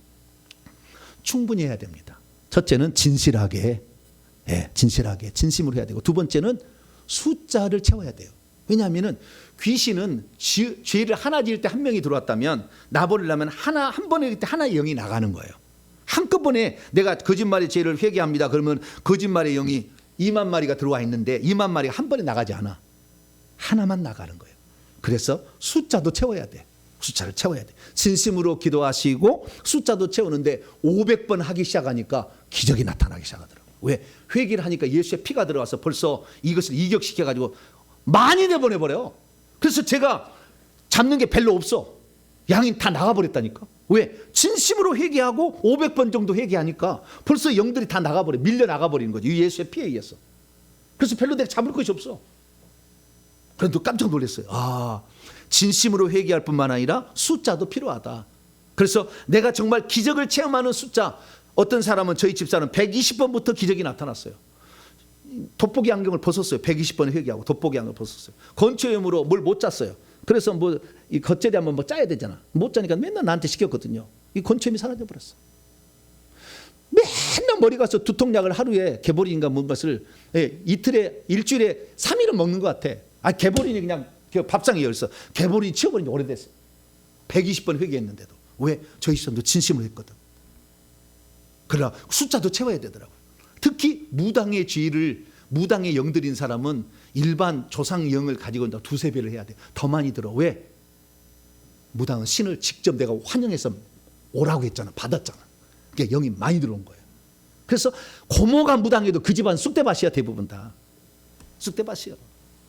충분히 해야 됩니다. 첫째는 진실하게 진심으로 해야 되고, 두 번째는 숫자를 채워야 돼요. 왜냐하면은 귀신은 죄를 하나 지을 때 한 명이 들어왔다면 나버리려면 한 번에 그때 하나의 영이 나가는 거예요. 한꺼번에 내가 거짓말의 죄를 회개합니다. 그러면 거짓말의 영이 2만 마리가 들어와 있는데 2만 마리가 한 번에 나가지 않아. 하나만 나가는 거예요. 그래서 숫자도 채워야 돼. 숫자를 채워야 돼. 진심으로 기도하시고 숫자도 채우는데 500번 하기 시작하니까 기적이 나타나기 시작하더라고요. 왜? 회개를 하니까 예수의 피가 들어와서 벌써 이것을 이격시켜가지고 많이 내보내버려요. 그래서 제가 잡는 게 별로 없어. 양이 다 나가버렸다니까. 왜? 진심으로 회개하고 500번 정도 회개하니까 벌써 영들이 다 나가버려. 밀려 나가버리는 거지. 예수의 피에 의해서. 그래서 별로 내가 잡을 것이 없어. 그래도 깜짝 놀랐어요. 진심으로 회개할 뿐만 아니라 숫자도 필요하다. 그래서 내가 정말 기적을 체험하는 숫자, 어떤 사람은 저희 집사는 120번부터 기적이 나타났어요. 돋보기 안경을 벗었어요. 120번 회개하고 돋보기 안경을 벗었어요. 건초염으로 뭘 못 짰어요. 그래서 이 겉절이 한번 짜야 되잖아. 못 짜니까 맨날 나한테 시켰거든요. 이 건초염이 사라져 버렸어. 맨날 머리 가서 두통약을 하루에 개보리인가 뭔 것을 일주일에 3일은 먹는 것 같아. 개보리는 그냥 밥상에 열서 개보리 치워버린 지 오래됐어. 120번 회개했는데도. 왜? 저희 시선도 진심으로 했거든. 그러나 숫자도 채워야 되더라고요. 특히 무당의 죄를, 무당의 영들인 사람은 일반 조상 영을 가지고 있다 2~3배를 해야 돼. 더 많이 들어. 왜? 무당은 신을 직접 내가 환영해서 오라고 했잖아. 받았잖아. 그러니까 영이 많이 들어온 거예요. 그래서 고모가 무당해도 그 집안 쑥대밭이야. 대부분 다 쑥대밭이야.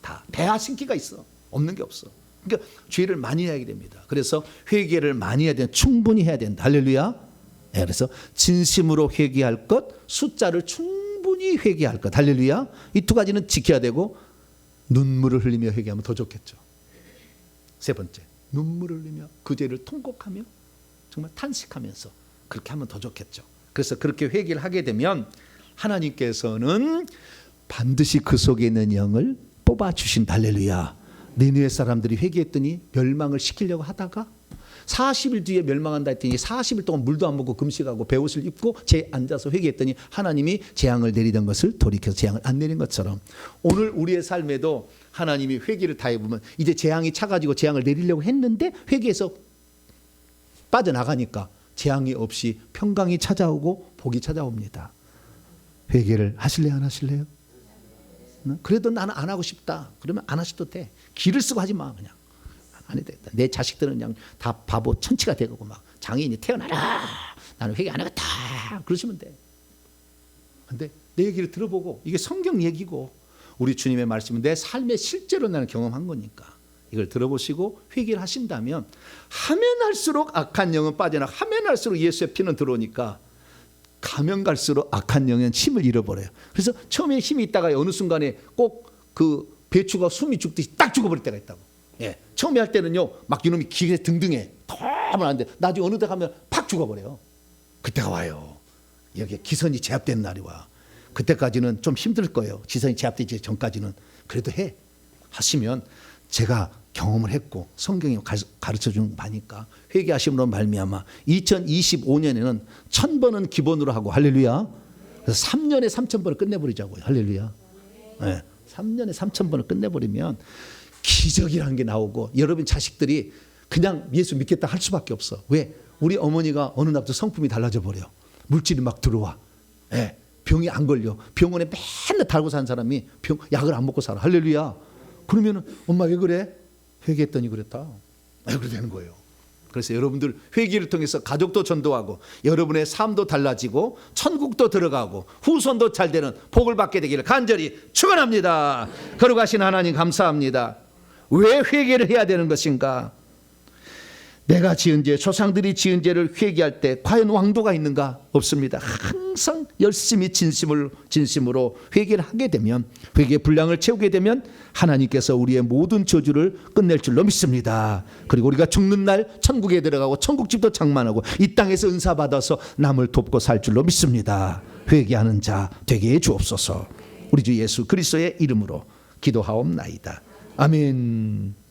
다 배아 신기가 있어. 없는 게 없어. 그러니까 죄를 많이 해야 됩니다. 그래서 회개를 많이 해야 된다. 충분히 해야 된다. 할렐루야. 그래서 진심으로 회개할 것, 숫자를 충분히 회개할 것. 할렐루야. 이 두 가지는 지켜야 되고, 눈물을 흘리며 회개하면 더 좋겠죠. 세 번째, 눈물을 흘리며 그 죄를 통곡하며 정말 탄식하면서 그렇게 하면 더 좋겠죠. 그래서 그렇게 회개를 하게 되면 하나님께서는 반드시 그 속에 있는 영을 뽑아주신다. 할렐루야. 니느웨 사람들이 회개했더니 멸망을 시키려고 하다가 40일 뒤에 멸망한다 했더니 40일 동안 물도 안 먹고 금식하고 베옷을 입고 제 앉아서 회개했더니 하나님이 재앙을 내리던 것을 돌이켜서 재앙을 안 내린 것처럼 오늘 우리의 삶에도 하나님이 회개를 다해보면 이제 재앙이 차가지고 재앙을 내리려고 했는데 회개에서 빠져나가니까 재앙이 없이 평강이 찾아오고 복이 찾아옵니다. 회개를 하실래요? 안 하실래요? 그래도 나는 안 하고 싶다. 그러면 안 하셔도 돼. 기를 쓰고 하지 마. 그냥 안 해도 되겠다. 내 자식들은 그냥 다 바보 천치가 되고 막 장애인이 태어나라. 나는 회개 안 하겠다. 그러시면 돼. 근데 내 얘기를 들어보고 이게 성경 얘기고 우리 주님의 말씀은 내 삶에 실제로 나는 경험한 거니까 이걸 들어보시고 회개를 하신다면 하면 할수록 악한 영은 빠져나가 하면 할수록 예수의 피는 들어오니까 가면 갈수록 악한 영은 힘을 잃어버려요. 그래서 처음에 힘이 있다가 어느 순간에 꼭 그 배추가 숨이 죽듯이 딱 죽어버릴 때가 있다고. 예. 처음에 할 때는요 막 이놈이 기계 등등해 더하면 안 돼. 나중에 어느 데 가면 팍 죽어버려요. 그때가 와요. 여기에 기선이 제압된 날이 와. 그때까지는 좀 힘들 거예요. 기선이 제압되기 전까지는. 그래도 하시면 제가 경험을 했고 성경이 가르쳐주는 바니까 회개하심으로 말미암아 2025년에는 1000번은 기본으로 하고 할렐루야. 그래서 3년에 3000번을 끝내버리자고요. 할렐루야. 네. 3년에 3000번을 끝내버리면 기적이라는 게 나오고 여러분 자식들이 그냥 예수 믿겠다 할 수밖에 없어. 왜? 우리 어머니가 어느 날부터 성품이 달라져 버려. 물질이 막 들어와. 네. 병이 안 걸려. 병원에 맨날 달고 사는 사람이 약을 안 먹고 살아. 할렐루야. 그러면은 엄마 왜 그래? 회개했더니 그랬다. 그렇게 되는 거예요. 그래서 여러분들 회개를 통해서 가족도 전도하고 여러분의 삶도 달라지고 천국도 들어가고 후손도 잘 되는 복을 받게 되기를 간절히 축원합니다. 거룩하신 하나님 감사합니다. 왜 회개를 해야 되는 것인가? 내가 지은 죄, 조상들이 지은 죄를 회개할 때 과연 왕도가 있는가? 없습니다. 항상 열심히 진심으로 회개를 하게 되면 회개의 분량을 채우게 되면 하나님께서 우리의 모든 저주를 끝낼 줄로 믿습니다. 그리고 우리가 죽는 날 천국에 들어가고 천국집도 장만하고 이 땅에서 은사 받아서 남을 돕고 살 줄로 믿습니다. 회개하는 자 되게 해 주옵소서. 우리 주 예수 그리스도의 이름으로 기도하옵나이다. 아멘.